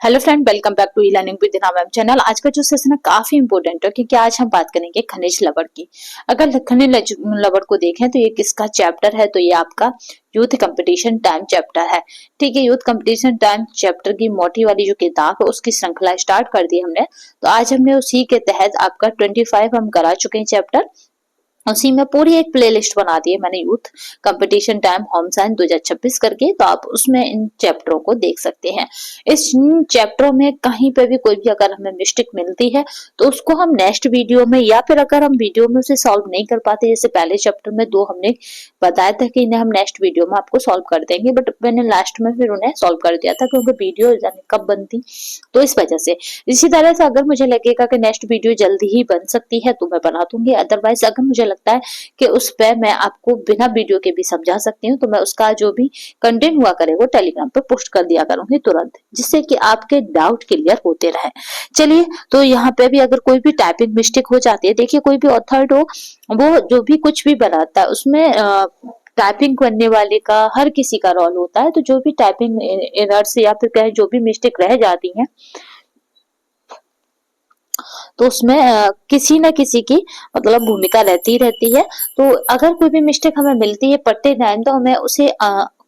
Hello friend, welcome back to e learning with Hina ma'am channel. आज का जो session है काफी इंपॉर्टेंट है क्योंकि आज हम बात करेंगे खनिज लवण की। अगर खनिज लवण को देखें तो ये किसका चैप्टर है, तो ये आपका यूथ कंपटीशन टाइम चैप्टर है। ठीक है, यूथ कंपटीशन टाइम चैप्टर की मोटी वाली जो किताब है उसकी श्रृंखला स्टार्ट कर दी हमने। तो आज हमने उसी के तहत आपका 25 हम करा चुके हैं चैप्टर। उसी में पूरी एक प्लेलिस्ट बना दी है मैंने, youth competition time home science 2026 करके। तो आप उसमें इन चैप्टरों को देख सकते हैं। इस चैप्टरों में कहीं पे भी कोई भी अगर हमें मिस्टेक मिलती है तो उसको हम नेक्स्ट वीडियो में, या फिर अगर हम वीडियो में उसे सॉल्व नहीं कर पाते, जैसे पहले चैप्टर में दो हमने बताया था कि इन्हें हम नेक्स्ट वीडियो में आपको सॉल्व कर देंगे, बट मैंने लास्ट में फिर उन्हें सॉल्व कर दिया था क्योंकि वीडियो जाने कब बनती, तो इस वजह से। इसी तरह से अगर मुझे लगेगा कि नेक्स्ट वीडियो जल्दी ही बन सकती है तो मैं बना दूंगी। अदरवाइज अगर मुझे लगता है कि उस पे मैं आपको बिना वीडियो के भी समझा सकती हूँ तो मैं उसका जो भी कंटेंट हुआ करे वो टेलीग्राम पे पोस्ट कर दिया करूंगी तुरंत, जिससे कि आपके डाउट क्लियर होते रहे। चलिए, तो यहाँ पे भी अगर कोई भी टाइपिंग मिस्टेक हो जाती है, देखिए कोई भी ऑथर हो वो जो भी कुछ भी बनाता है उसमें टाइपिंग करने वाले का, हर किसी का रोल होता है। तो जो भी टाइपिंग एरर्स या फिर कहे जो भी मिस्टेक रह जाती है तो उसमें किसी न किसी की मतलब भूमिका रहती है। तो अगर कोई भी मिस्टेक हमें मिलती है पढ़ते टाइम तो हमें उसे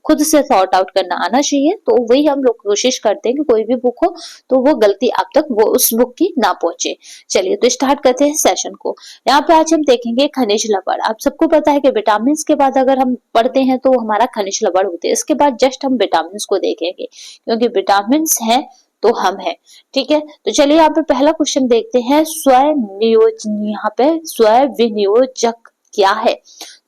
खुद से सॉर्ट आउट करना आना चाहिए। तो वही हम लोग कोशिश करते हैं कि कोई भी बुक हो तो वो गलती आप तक वो उस बुक की ना पहुंचे। चलिए, तो स्टार्ट करते हैं सेशन को। यहाँ पे आज हम देखेंगे खनिज लवण। आप सबको पता है कि विटामिन के बाद अगर हम पढ़ते हैं तो हमारा खनिज लवण होते हैं। इसके बाद जस्ट हम विटामिन को देखेंगे क्योंकि विटामिन है तो हम है। ठीक है, तो चलिए यहाँ पे पहला क्वेश्चन देखते हैं। यहाँ पे स्व विनियोजक क्या है?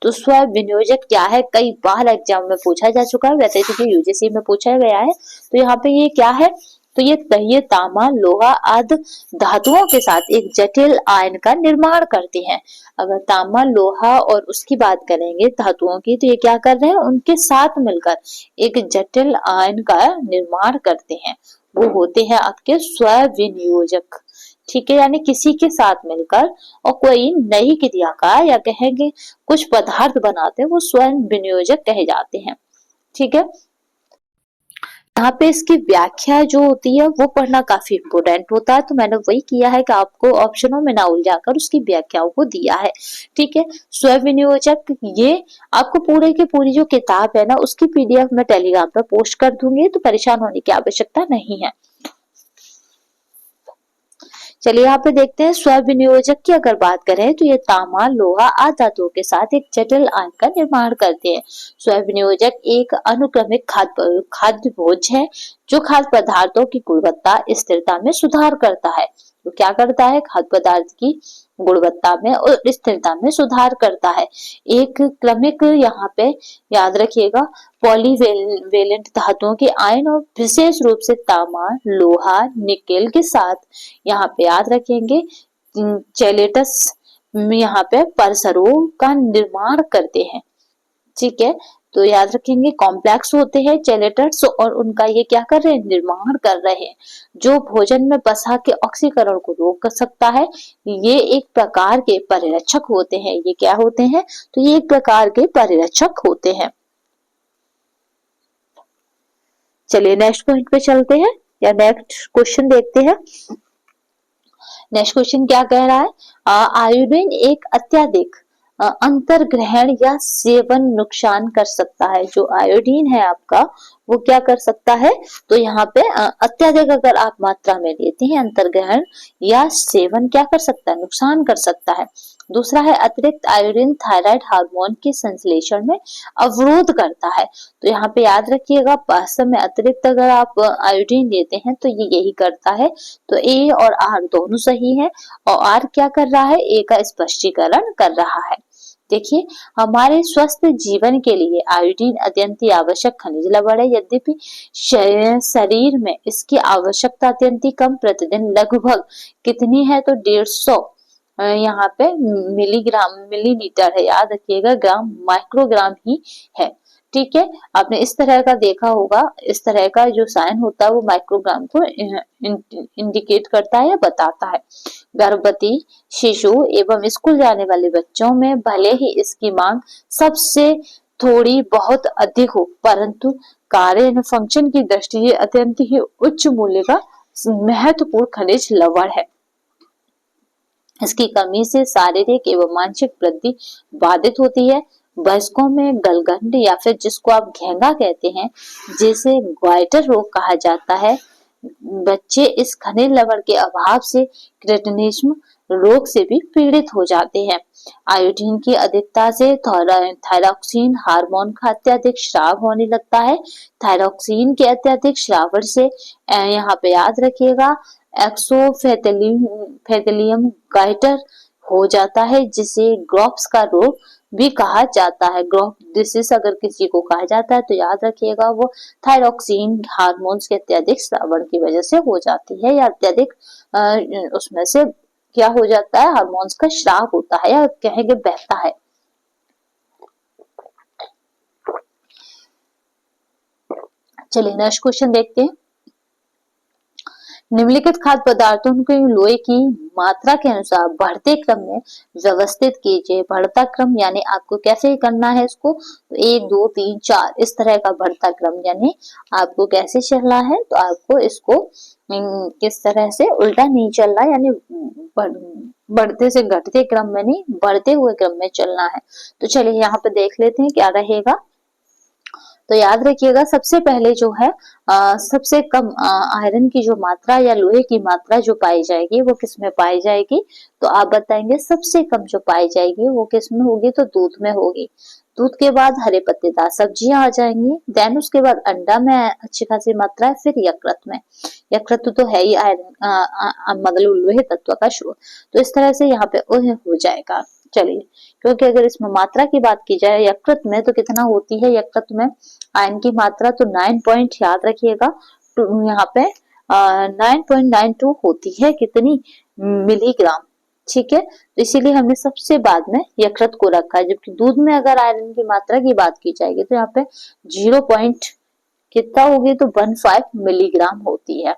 तो स्व विनियोजक क्या है, कई बार एग्जाम में पूछा जा चुका है, वैसे तो यूजीसी में पूछा गया है। तो यहाँ पे ये क्या है, तो ये तांबा लोहा आदि धातुओं के साथ एक जटिल आयन का निर्माण करते हैं। अगर तांबा लोहा और उसकी बात करेंगे धातुओं की, तो ये क्या कर रहे हैं, उनके साथ मिलकर एक जटिल आयन का निर्माण करते हैं। वो होते हैं आपके स्व विनियोजक। ठीक है, यानी किसी के साथ मिलकर और कोई नई क्रिया का या कहेंगे कुछ पदार्थ बनाते हैं, वो स्वयं विनियोजक कहे जाते हैं। ठीक है, यहाँ पे इसकी व्याख्या जो होती है वो पढ़ना काफी इम्पोर्टेंट होता है। तो मैंने वही किया है कि आपको ऑप्शनों में ना उलझाकर उसकी व्याख्याओं को दिया है। ठीक है, स्व विनियोजक ये आपको पूरे की पूरी जो किताब है ना उसकी पीडीएफ में टेलीग्राम पर पोस्ट कर दूंगी, तो परेशान होने की आवश्यकता नहीं है। चलिए यहाँ पे देखते हैं, स्व विनियोजक की अगर बात करें तो ये तांबा लोहा आदि धातुओं के साथ एक जटिल आयन का निर्माण करते हैं। स्व विनियोजक एक अनुक्रमिक खाद्य भोज है जो खाद्य पदार्थों की गुणवत्ता स्थिरता में सुधार करता है। तो क्या करता है, खाद्य पदार्थ की गुणवत्ता में और स्थिरता में सुधार करता है। एक क्रमिक, यहाँ पे याद रखिएगा, पॉलीवेलेंट धातुओं के आयन और विशेष रूप से तांबा लोहा निकेल के साथ, यहाँ पे याद रखेंगे चेलेटस, यहाँ पे परसरों का निर्माण करते हैं। ठीक है, तो याद रखेंगे कॉम्प्लेक्स होते हैं चेलेटर्स और उनका ये क्या कर रहे हैं, निर्माण कर रहे हैं, जो भोजन में वसा के ऑक्सीकरण को रोक सकता है। ये एक प्रकार के परिरक्षक होते हैं। ये क्या होते हैं, तो ये एक प्रकार के परिरक्षक होते हैं। चलिए नेक्स्ट पॉइंट पे चलते हैं या नेक्स्ट क्वेश्चन देखते हैं। नेक्स्ट क्वेश्चन क्या कह रहा है, आयोडीन एक अत्यधिक अंतर्ग्रहण या सेवन नुकसान कर सकता है। जो आयोडीन है आपका वो क्या कर सकता है, तो यहाँ पे अत्यधिक अगर आप मात्रा में लेते हैं अंतर्ग्रहण या सेवन क्या कर सकता है, नुकसान कर सकता है। दूसरा है अतिरिक्त आयोडीन थायराइड हार्मोन के संश्लेषण में अवरोध करता है। तो यहाँ पे याद रखिएगा, वास्तव में अतिरिक्त अगर आप आयोडीन लेते हैं तो ये यही करता है। तो ए और आर दोनों सही है और आर क्या कर रहा है, ए का स्पष्टीकरण कर रहा है। देखिए, हमारे स्वस्थ जीवन के लिए आयोडीन अत्यंत आवश्यक खनिज लवण है। यद्यपि शरीर में इसकी आवश्यकता अत्यंत कम, प्रतिदिन लगभग कितनी है, तो 150 यहाँ पे मिलीग्राम, मिलीलीटर है, याद रखिएगा, ग्राम माइक्रोग्राम ही है। ठीक है, आपने इस तरह का देखा होगा, इस तरह का जो साइन होता है वो माइक्रोग्राम को इंडिकेट करता है या बताता है। गर्भवती शिशु एवं स्कूल जाने वाले बच्चों में भले ही इसकी मांग सबसे थोड़ी बहुत अधिक हो, परंतु कार्य एवं फंक्शन की दृष्टि से अत्यंत ही उच्च मूल्य का महत्वपूर्ण खनिज लवण है। इसकी कमी से शारीरिक एवं मानसिक वृद्धि बाधित होती है। वयस्कों में गलगंड या फिर जिसको आप घेंगा कहते हैं, जिसे ग्वाइटर रोग कहा जाता है, बच्चे इस खनिज लवण के अभाव से क्रेटिनिज्म रोग से भी पीड़ित हो जाते हैं। आयोडीन की अधिकता से थायरॉक्सिन हार्मोन का अत्यधिक स्राव होने लगता है। थायरॉक्सिन के अत्यधिक स्रावण से यहाँ पे याद रखिएगा एक्सोफेथलियम गाइटर हो जाता है, जिसे ग्रोप्स का रोग भी कहा जाता है। ग्रोप डिसीज अगर किसी को कहा जाता है तो याद रखिएगा वो थायरॉक्सिन हार्मोन्स के अत्यधिक स्रावण की वजह से हो जाती है, या अत्यधिक उसमें से क्या हो जाता है, हार्मोन्स का स्राव होता है या कहेंगे बहता है। चलिए नेक्स्ट क्वेश्चन देखते हैं। निम्नलिखित खाद्य पदार्थों के लोहे की मात्रा के अनुसार बढ़ते क्रम में व्यवस्थित कीजिए। बढ़ता क्रम यानी आपको कैसे करना है इसको, तो 1 2 3 4 इस तरह का बढ़ता क्रम, यानी आपको कैसे चलना है, तो आपको इसको किस तरह से उल्टा नहीं चलना, यानी बढ़ते से घटते क्रम में नहीं, बढ़ते हुए क्रम में चलना है। तो चलिए यहाँ पे देख लेते हैं क्या रहेगा। तो याद रखिएगा सबसे पहले जो है सबसे कम आयरन की जो मात्रा या लोहे की मात्रा जो पाई जाएगी वो किस में पाई जाएगी, तो आप बताएंगे सबसे कम जो पाई जाएगी वो किस में होगी, तो दूध में होगी। दूध के बाद हरे पत्तेदार सब्जियां आ जाएंगी, देन उसके बाद अंडा में अच्छी खासी मात्रा है, फिर यकृत में। यकृत तो है ही आयरन मतलब लोहे तत्व का स्रोत, तो इस तरह से यहाँ पे हो जाएगा। चलिए, क्योंकि अगर इसमें मात्रा की बात की जाए यकृत में तो कितना होती है यकृत में आयरन की मात्रा, तो 9 पॉइंट याद रखिएगा, तो यहाँ पे 9.92 होती है कितनी मिलीग्राम, ठीक है। तो इसीलिए हमने सबसे बाद में यकृत को रखा है, जबकि दूध में अगर आयरन की मात्रा की बात की जाएगी तो यहाँ पे 0 पॉइंट कितना होगी, तो 15 मिलीग्राम होती है।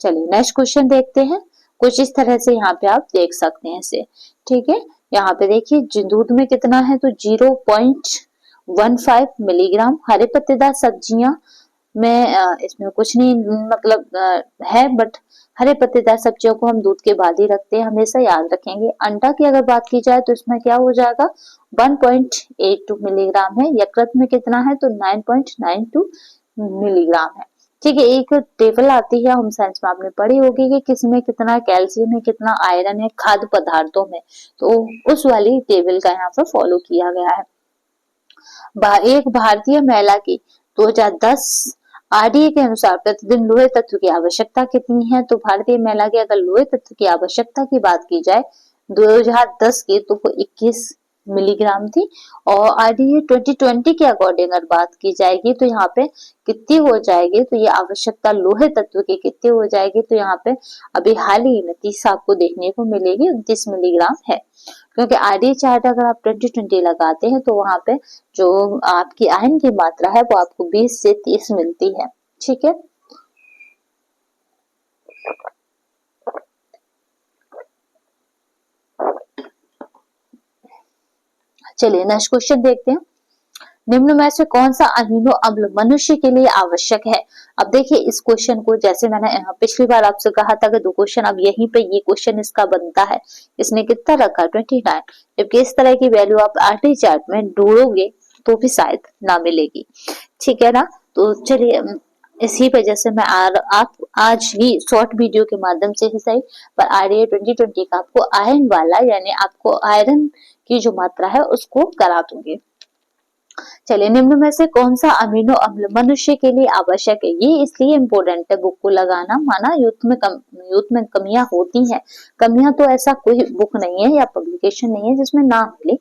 चलिए नेक्स्ट क्वेश्चन देखते हैं। कुछ इस तरह से यहाँ पे आप देख सकते हैं इसे, ठीक है। यहाँ पे देखिए दूध में कितना है, तो 0.15 मिलीग्राम। हरे पत्तेदार सब्जियां में इसमें कुछ नहीं मतलब है, बट हरे पत्तेदार सब्जियों को हम दूध के बाद ही रखते हैं, हमेशा याद रखेंगे। अंडा की अगर बात की जाए तो इसमें क्या हो जाएगा, 1.82 मिलीग्राम है। यकृत में कितना है, तो 9.92 मिलीग्राम है, ठीक है। एक टेबल आती है, हम साइंस में आपने पढ़ी होगी कि किसमें कितना कैल्शियम है, कितना आयरन है खाद्य पदार्थों में, तो उस वाली टेबल का यहाँ पर फॉलो किया गया है। एक भारतीय महिला की 2010 आरडीए के अनुसार प्रतिदिन लोहे तत्व की आवश्यकता कितनी है, तो भारतीय महिला की अगर लोहे तत्व की आवश्यकता की बात की जाए 2010 की तो वो 21 मिलीग्राम थी, और आरडीए 2020 के अकॉर्डिंग अगर बात की जाएगी तो यहाँ पे कितनी हो जाएगी, तो ये आवश्यकता लोहे तत्व की कितनी हो जाएगी, तो यहाँ पे अभी हाल ही में 30 आपको देखने को मिलेगी, 29 मिलीग्राम है। क्योंकि आरडीए चार्ट अगर आप 2020 लगाते हैं तो वहां पे जो आपकी आयरन की मात्रा है वो आपको 20 से 30 मिलती है, ठीक है। चलिए नेक्स्ट क्वेश्चन देखते हैं। निम्न में से कौन सा अमीनो अम्ल मनुष्य के लिए आवश्यक है। अब देखिए इस क्वेश्चन को, जैसे मैंने पिछली बार आपसे कहा था कि 2 क्वेश्चन, अब यहीं पे ये क्वेश्चन इसका बनता है। इसने कितना रखा 29, जबकि इस तरह की वैल्यू आप आरटी चार्ट में ढूंढोगे तो भी शायद ना मिलेगी, ठीक है ना। तो चलिए इसी वजह से मैं आप आज ही शॉर्ट वीडियो के माध्यम से ही सही पर आरडीए 2020 का आपको आयरन वाला, यानी आपको आयरन की जो मात्रा है उसको करा दूंगी। चलिए, निम्न में से कौन सा अमीनो अम्ल मनुष्य के लिए आवश्यक है। ये इसलिए इम्पोर्टेंट है बुक को लगाना, माना यूथ में कमियां होती हैं। कमियां तो ऐसा कोई बुक नहीं है या पब्लिकेशन नहीं है जिसमें ना मिले,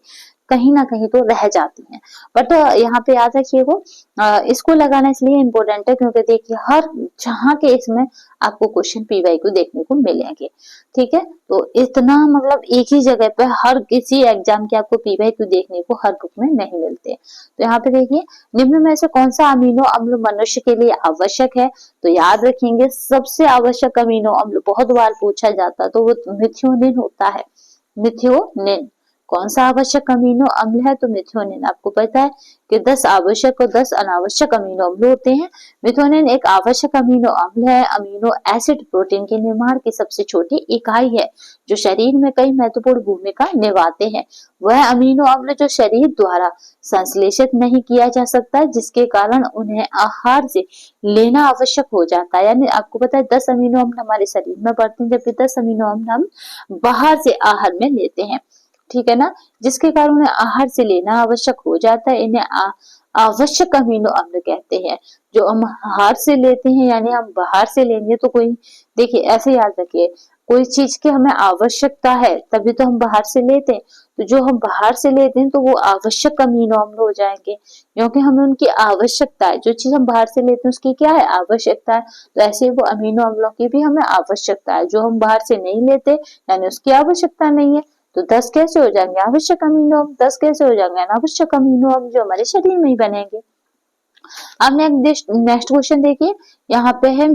कहीं ना कहीं तो रह जाती हैं। बट यहाँ पे याद रखिएगा इसको लगाना इसलिए इम्पोर्टेंट है क्योंकि देखिए हर जहाँ के इसमें आपको क्वेश्चन पीवाईक्यू देखने को मिलेंगे, ठीक है। तो इतना मतलब एक ही जगह पे हर किसी एग्जाम के आपको पीवाईक्यू देखने को हर बुक में नहीं मिलते। तो यहाँ पे देखिए निम्न में से कौन सा अमीनो अम्ल मनुष्य के लिए आवश्यक है, तो याद रखेंगे सबसे आवश्यक अमीनो अम्ल बहुत बार पूछा जाता तो वो मिथियोनिन होता है, मिथियोनिन, कौन सा आवश्यक अमीनो अम्ल है? तो मेथियोनिन। आपको पता है कि 10 आवश्यक और 10 अनावश्यक अमीनो अम्ल होते हैं। मेथियोनिन एक आवश्यक अमीनो अम्ल है। अमीनो एसिड प्रोटीन के निर्माण की सबसे छोटी इकाई है जो शरीर में कई महत्वपूर्ण भूमिका निभाते हैं। वह अमीनो अम्ल जो शरीर द्वारा संश्लेषित नहीं किया जा सकता, जिसके कारण उन्हें आहार से लेना आवश्यक हो जाता है। यानी आपको पता है 10 अमीनो अम्ल हमारे शरीर में पड़ते हैं, जबकि 10 अमीनो अम्ल हम बाहर से आहार में लेते हैं। ठीक है ना, जिसके कारण उन्हें आहार से लेना आवश्यक हो जाता है। इन्हें आवश्यक अमीनो अम्ल कहते हैं। जो हम आहार से लेते हैं यानी हम बाहर से लेंगे तो कोई, देखिए ऐसे याद रखिए, कोई चीज की हमें आवश्यकता है तभी तो हम बाहर से लेते हैं। तो जो हम बाहर से लेते हैं तो वो आवश्यक अमीनो अम्ल हो जाएंगे, क्योंकि हमें उनकी आवश्यकता है। जो चीज हम बाहर से लेते हैं उसकी क्या है? आवश्यकता है। तो ऐसे वो अमीनो अम्लों की भी हमें आवश्यकता है। जो हम बाहर से नहीं लेते यानी उसकी आवश्यकता नहीं है। तो 10 कैसे हो जाएंगे? आवश्यक अमीनो अम्ल। 10 कैसे हो जाएंगे? अनावश्यक अमीनो अम्ल, जो हमारे शरीर में ही बनेंगे। अब नेक्स्ट क्वेश्चन देखिए, यहाँ पे है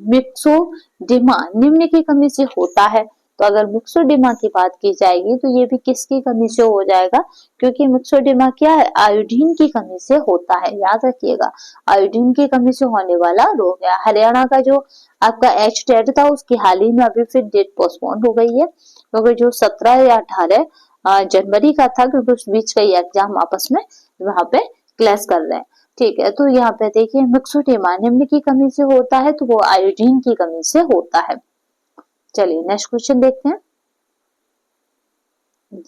मिक्सोडिमा निम्न की कमी से होता है। तो अगर मिक्सोडिमा की बात की जाएगी तो ये भी किसकी कमी से हो जाएगा? क्योंकि मिक्सोडिमा क्या है? आयोडीन की कमी से होता है। याद रखिएगा, आयोडीन की कमी से होने वाला रोग है। हरियाणा का जो आपका एच टेट था उसकी हाल ही में अभी फिर डेट पोस्टपोन हो गई है, क्योंकि जो 17 या 18 जनवरी का था, क्योंकि उस बीच का एग्जाम आपस में वहां पे क्लैश कर रहे हैं। ठीक है, तो यहाँ पे देखिए मिक्सोडेमा निम्न की कमी से होता है, तो वो आयोडीन की कमी से होता है। चलिए नेक्स्ट क्वेश्चन देखते हैं।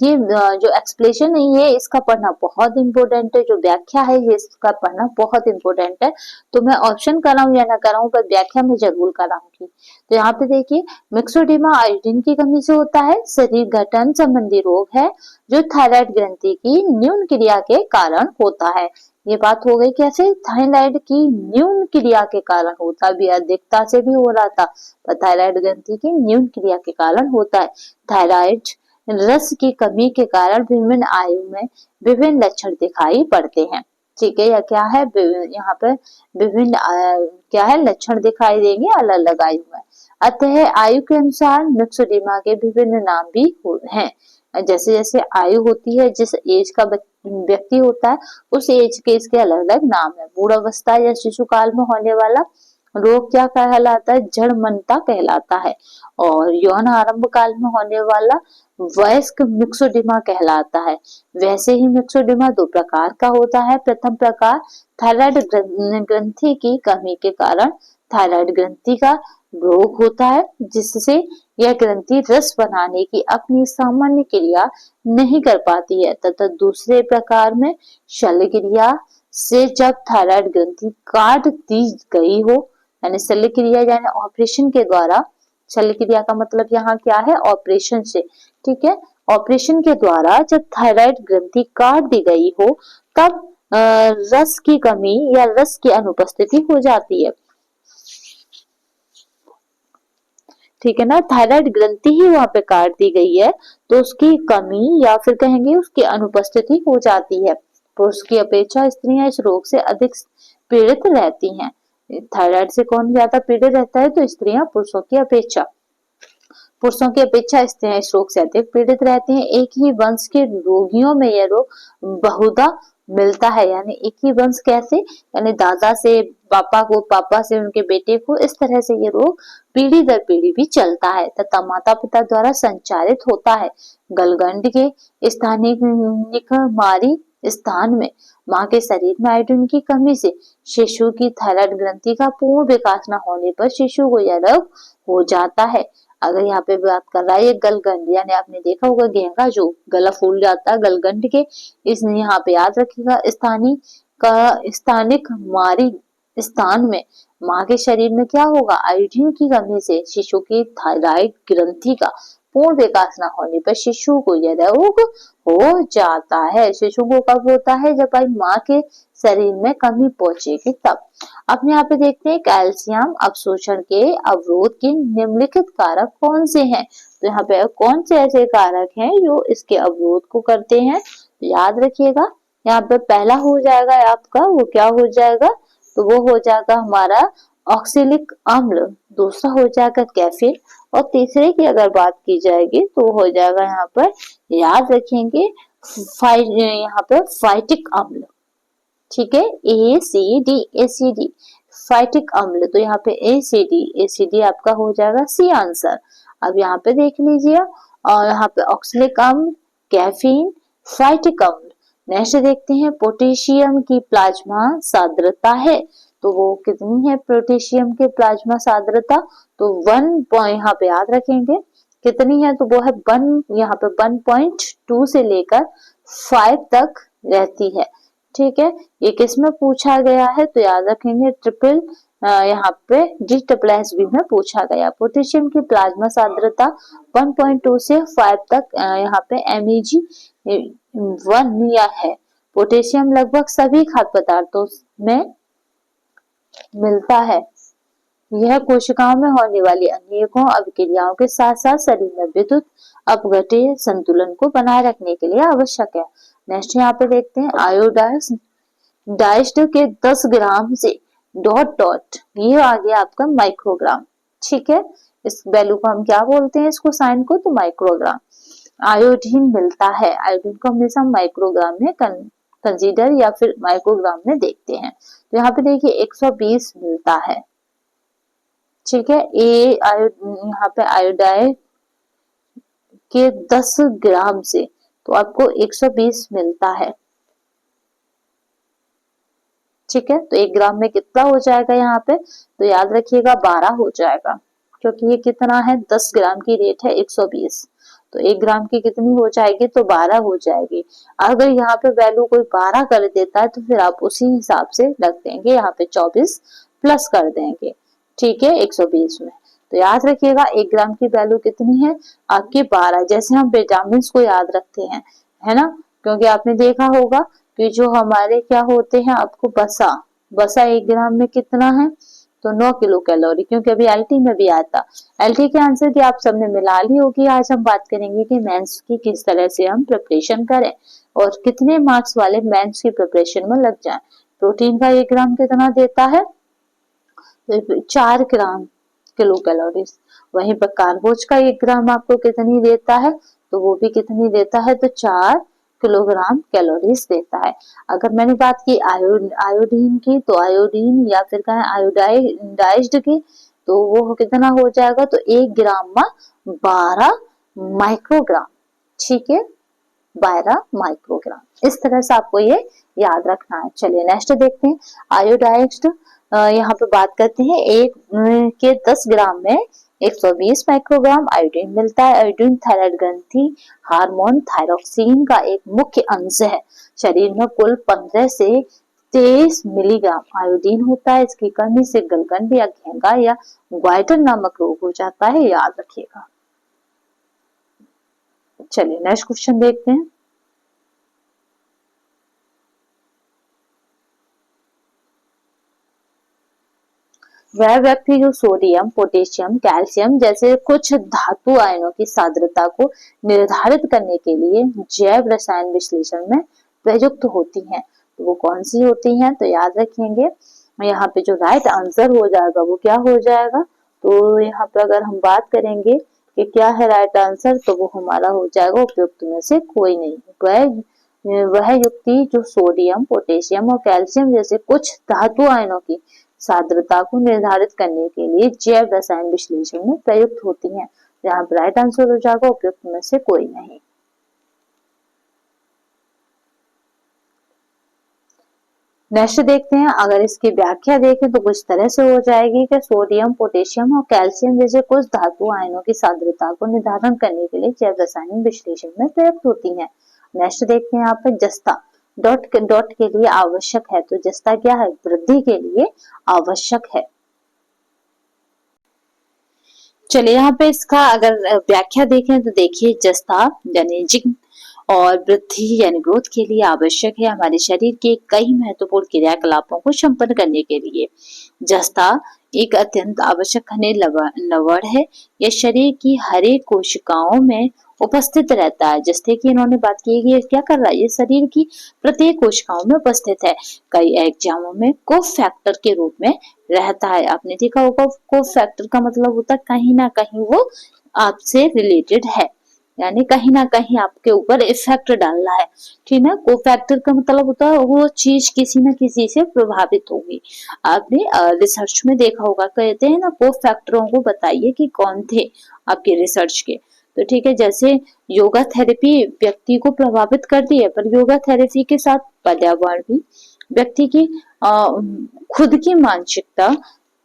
ये जो एक्सप्लेनेशन है ये इसका पढ़ना बहुत इंपॉर्टेंट है। जो व्याख्या है ये इसका पढ़ना बहुत इंपॉर्टेंट है। तो मैं ऑप्शन कराऊं या ना कराऊं, पर व्याख्या में जरूर कराऊंगी। तो यहाँ पे देखिए, मिक्सोडिमा आयोडीन की कमी से होता है। शरीर गठन संबंधी रोग है जो थायराइड ग्रंथि की न्यून क्रिया के कारण होता है। ये बात हो गई कैसे? थायराइड की न्यून क्रिया के कारण होता है। अभी अधिकता से भी हो रहा था, पर थायराइड ग्रंथि की न्यून क्रिया के कारण होता है। थायराइड रस की कमी के कारण विभिन्न आयु में विभिन्न लक्षण दिखाई पड़ते हैं। ठीक है, या क्या है? यहाँ पे विभिन्न क्या है? लक्षण दिखाई देंगे अलग अलग आयु में। अतः आयु के अनुसार मिक्सोडिमा के विभिन्न नाम भी हैं। जैसे जैसे आयु होती है, जिस एज का व्यक्ति होता है उस एज के इसके अलग अलग नाम है। बूढ़ावस्था या शिशु काल में होने वाला रोग क्या कहलाता है? जड़मनता कहलाता है। और यौन आरंभ काल में होने वाला वयस्क मिक्सोडिमा कहलाता है। वैसे ही मिक्सोडिमा दो प्रकार का होता है। प्रथम प्रकार थायराइड ग्रंथि की कमी के कारण थायराइड ग्रंथि का रोग होता है, जिससे यह ग्रंथि रस बनाने की अपनी सामान्य क्रिया नहीं कर पाती है। तथा दूसरे प्रकार में शल्य क्रिया से जब थायराइड ग्रंथि काट दी गई हो, यानी शल्य क्रिया यानी ऑपरेशन के द्वारा, शल्य क्रिया का मतलब यहाँ क्या है? ऑपरेशन से। ठीक है, ऑपरेशन के द्वारा जब थायराइड ग्रंथि काट दी गई हो तब रस की कमी या रस की अनुपस्थिति हो जाती है। ठीक है ना, थायराइड ग्रंथि ही वहां पे काट दी गई है तो उसकी कमी या फिर कहेंगे उसकी अनुपस्थिति हो जाती है। पुरुष की अपेक्षा स्त्रियां इस रोग से अधिक पीड़ित रहती हैं। थायराइड से कौन ज्यादा पीड़ित रहता है? तो स्त्रियां पुरुषों की अपेक्षा। पुरुषों की अपेक्षा स्त्रियां इस रोग से अधिक पीड़ित रहती हैं। एक ही वंश के रोगियों में यह रोग बहुधा मिलता है। यानी एक ही वंश कैसे? यानी दादा से पापा को, पापा से उनके बेटे को, इस तरह से ये रोग पीढ़ी दर पीढ़ी भी चलता है तथा माता पिता द्वारा संचारित होता है। गलगंड के स्थानिक मारी स्थान में माँ के शरीर में आयोडीन की कमी से शिशु की थायराइड ग्रंथि का पूर्ण विकास न होने पर शिशु को यह रोग हो जाता है। अगर यहाँ पे बात कर रहा है गलगंड, यानी आपने देखा होगा गेंगा जो गला फूल जाता है गलगंड के, इस यहाँ पे याद रखिएगा स्थानिक मारी स्थान में माँ के शरीर में क्या होगा? आयोडीन की कमी से शिशु की थायराइड ग्रंथि का पूर्ण विकास न होने पर शिशु को यह रोग हो जाता है। शिशु को कब होता है? जब भाई माँ के शरीर में कमी पहुंचेगी तब। अब यहाँ पे देखते हैं कैल्शियम अवशोषण के अवरोध के निम्नलिखित कारक कौन से हैं। तो यहाँ पे कौन से ऐसे कारक हैं जो इसके अवरोध को करते हैं? तो याद रखिएगा, यहाँ पे पहला हो जाएगा आपका, वो क्या हो जाएगा? तो वो हो जाएगा हमारा ऑक्सैलिक अम्ल। दूसरा हो जाएगा कैफीन, और तीसरे की अगर बात की जाएगी तो हो जाएगा यहाँ पर याद रखेंगे यहाँ पे फाइटिक अम्ल, ठीक है, एसिडी फाइटिक अम्ल, तो यहाँ पे एसिडी आपका हो जाएगा सी आंसर। अब यहाँ पे देख लीजिए, और यहाँ पे ऑक्सलिक अम्ल, कैफीन, फाइटिक अम्ल। नेक्स्ट देखते हैं पोटेशियम की प्लाज्मा सांद्रता है, तो वो कितनी है पोटेशियम की प्लाज्मा सांद्रता, तो 1 यहाँ पे याद रखेंगे कितनी है, तो वो है 1, यहाँ पे 1.2 से लेकर 5 तक रहती है, ठीक है। ये किसमें पूछा गया है, तो याद रखेंगे ट्रिपल यहाँ पे DSSB में पूछा गया। पोटेशियम की प्लाज्मा सांद्रता 1.2 से 5 तक यहाँ पे MEG 1 या है। पोटेशियम लगभग सभी खाद्य पदार्थों में मिलता है। यह कोशिकाओं में होने वाली अनेकों अभिक्रियाओं के साथ साथ शरीर में विद्युत अपघट्य संतुलन को बनाए रखने के लिए आवश्यक है। नेक्स्ट यहाँ पे देखते हैं आयोडाइज्ड के 10 ग्राम से डॉट ये आ गया आपका माइक्रोग्राम, ठीक है। इस वैल्यू को हम क्या बोलते हैं, इसको साइन को, तो माइक्रोग्राम। आयोडीन मिलता है, आयोडीन को हमेशा माइक्रोग्राम में कंसीडर या फिर माइक्रोग्राम में देखते हैं। तो यहाँ पे देखिए 120 मिलता है, ठीक है। यहाँ पे आयोडाइड के 10 ग्राम से तो आपको 120 मिलता है, ठीक है। तो 1 ग्राम में कितना हो जाएगा यहाँ पे, तो याद रखिएगा 12 हो जाएगा, क्योंकि ये कितना है 10 ग्राम की रेट है 120, तो 1 ग्राम की कितनी हो जाएगी, तो 12 हो जाएगी। अगर यहाँ पे वैल्यू कोई 12 कर देता है तो फिर आप उसी हिसाब से रख देंगे, यहाँ पे 24 प्लस कर देंगे, ठीक है, 120 में। तो याद रखिएगा 1 ग्राम की वैल्यू कितनी है आपकी 12, जैसे हम विटामिन को याद रखते हैं, है ना, क्योंकि आपने देखा होगा कि जो हमारे क्या होते हैं आपको बसा 1 ग्राम में कितना है, तो 9 किलो कैलोरी, क्योंकि अभी एलटी में भी आया था। एलटी के आंसर की आप सबने मिला ली होगी। आज हम बात करेंगे कि मेंस की किस तरह से हम प्रिपरेशन करें और कितने मार्क्स वाले मेंस की प्रिपरेशन में लग जाए। प्रोटीन का 1 ग्राम कितना देता है, 4 ग्राम किलो कैलोरीज। वहीं पर कार्बोज का 1 ग्राम आपको कितनी देता है, तो वो भी कितनी देता है, तो 4 किलोग्राम कैलोरीज देता है। अगर मैंने बात की आयोडीन की, तो आयोडीन या फिर कहें आयोडाइज्ड की, तो वो कितना हो जाएगा, तो 1 ग्राम में 12 माइक्रोग्राम, ठीक है, 12 माइक्रोग्राम। इस तरह से आपको ये याद रखना है। चलिए नेक्स्ट देखते हैं आयोडाइज्ड, यहाँ पे बात करते हैं 1 के 10 ग्राम में 120 माइक्रोग्राम आयोडीन मिलता है। आयोडीन थायराइड ग्रंथि हार्मोन थायरोक्सिन का एक मुख्य अंश है। शरीर में कुल 15 से 23 मिलीग्राम आयोडीन होता है। इसकी कमी से गलगंड या घेंगा या ग्वाइटर नामक रोग हो जाता है, याद रखिएगा। चलिए नेक्स्ट क्वेश्चन देखते हैं। वह व्यक्ति जो सोडियम, पोटेशियम, कैल्शियम जैसे कुछ धातु आयनों की सांद्रता को निर्धारित करने के लिए जैव रसायन विश्लेषण में प्रयुक्त होती हैं, तो वो कौन सी होती हैं, तो याद रखेंगे यहाँ पे जो राइट आंसर हो जाएगा वो क्या हो जाएगा, तो यहाँ पे अगर हम बात करेंगे कि क्या है राइट आंसर, तो वो हमारा हो जाएगा उपयुक्त में से कोई नहीं। वह युक्ति जो सोडियम, पोटेशियम और कैल्शियम जैसे कुछ धातु आयनों की सांद्रता को निर्धारित करने के लिए जैव रसायन विश्लेषण में प्रयुक्त होती हैं। यहाँ पर राइट आंसर हो जाएगा उपयुक्त में से कोई नहीं। नेक्स्ट देखते हैं, अगर इसकी व्याख्या देखें तो कुछ तरह से हो जाएगी कि सोडियम, पोटेशियम और कैल्शियम जैसे कुछ धातु आयनों की सांद्रता को निर्धारण करने के लिए जैव रासायनिक विश्लेषण में प्रयुक्त होती हैं। नेक्स्ट देखते हैं यहाँ पे जस्ता डॉट के लिए आवश्यक है, तो जस्ता क्या है, वृद्धि के लिए आवश्यक है। चलिए यहाँ पे इसका अगर व्याख्या देखें तो देखिए जस्ता यानी जिंक और वृद्धि यानी ग्रोथ के लिए आवश्यक है हमारे शरीर के कई महत्वपूर्ण क्रियाकलापों को संपन्न करने के लिए। जस्ता एक अत्यंत आवश्यक खनिज लवण है। यह शरीर की हर एक कोशिकाओं में उपस्थित रहता है। जैसे कि इन्होंने बात की है कि ये क्या कर रहा है, ये शरीर की प्रत्येक कोशिकाओं में उपस्थित है। कई एग्जामों में कोफैक्टर के रूप में रहता है। आपने देखा होगा कोफैक्टर का मतलब होता है कहीं ना कहीं वो आपसे रिलेटेड है, यानी कहीं ना कहीं आपके ऊपर इफेक्ट डाल रहा है। ठीक है, कोफैक्टर का मतलब होता है वो चीज किसी न किसी से प्रभावित होगी। आपने रिसर्च में देखा होगा, कहते हैं ना कोफैक्टरों को बताइए कि कौन थे आपके रिसर्च के। तो ठीक है, जैसे योगा थेरेपी व्यक्ति को प्रभावित करती है, पर योगा थेरेपी के साथ पर्यावरण भी, व्यक्ति की खुद की मानसिकता,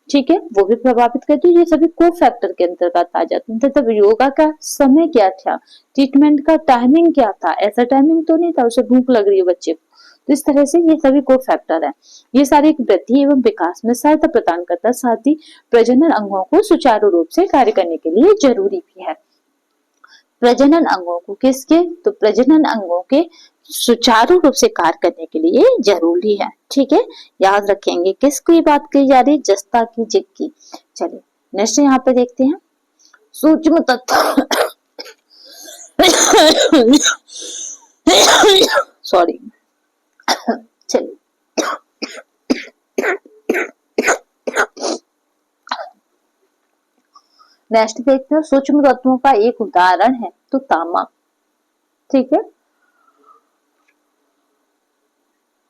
ठीक है, वो भी प्रभावित करती है। ये सभी को फैक्टर के अंतर्गत आ जाते हैं। तब योगा का समय क्या था, ट्रीटमेंट का टाइमिंग क्या था, ऐसा टाइमिंग तो नहीं था उसे भूख लग रही है बच्चे को। तो इस तरह से ये सभी को फैक्टर है। ये सारे वृद्धि एवं विकास में सहायता प्रदान करता है, साथ ही प्रजनन अंगों को सुचारू रूप से कार्य करने के लिए जरूरी भी है। प्रजनन अंगों को किसके, तो प्रजनन अंगों के सुचारू रूप से कार्य करने के लिए जरूरी है। ठीक है, याद रखेंगे किसकी बात की जा रही, जस्ता की, जिग की। चलिए नेक्स्ट यहाँ पे देखते हैं सूक्ष्म तत्व सॉरी चलिए नेक्स्ट देखते हैं सूक्ष्म तत्वों का एक उदाहरण है तो तांबा। ठीक है,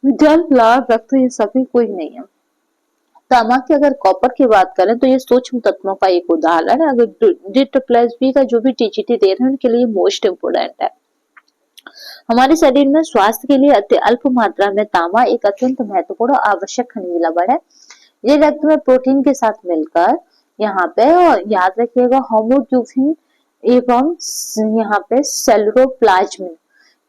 जल, लाल, रक्त ये सभी कोई नहीं है। तांबा की अगर कॉपर की बात करें तो ये सूक्ष्म तत्वों का एक उदाहरण है। अगर डिट प्लस बी का जो भी टीजीटी दे रहे हैं उनके लिए मोस्ट इम्पोर्टेंट है। हमारे शरीर में स्वास्थ्य के लिए अति अल्प मात्रा में तांबा एक अत्यंत महत्वपूर्ण और आवश्यक खनिज लवण है। ये रक्त में प्रोटीन के साथ मिलकर यहाँ पे, और याद रखिएगा, होमोट्यूफिन एवं यहाँ पे सेलुलोप्लाज्म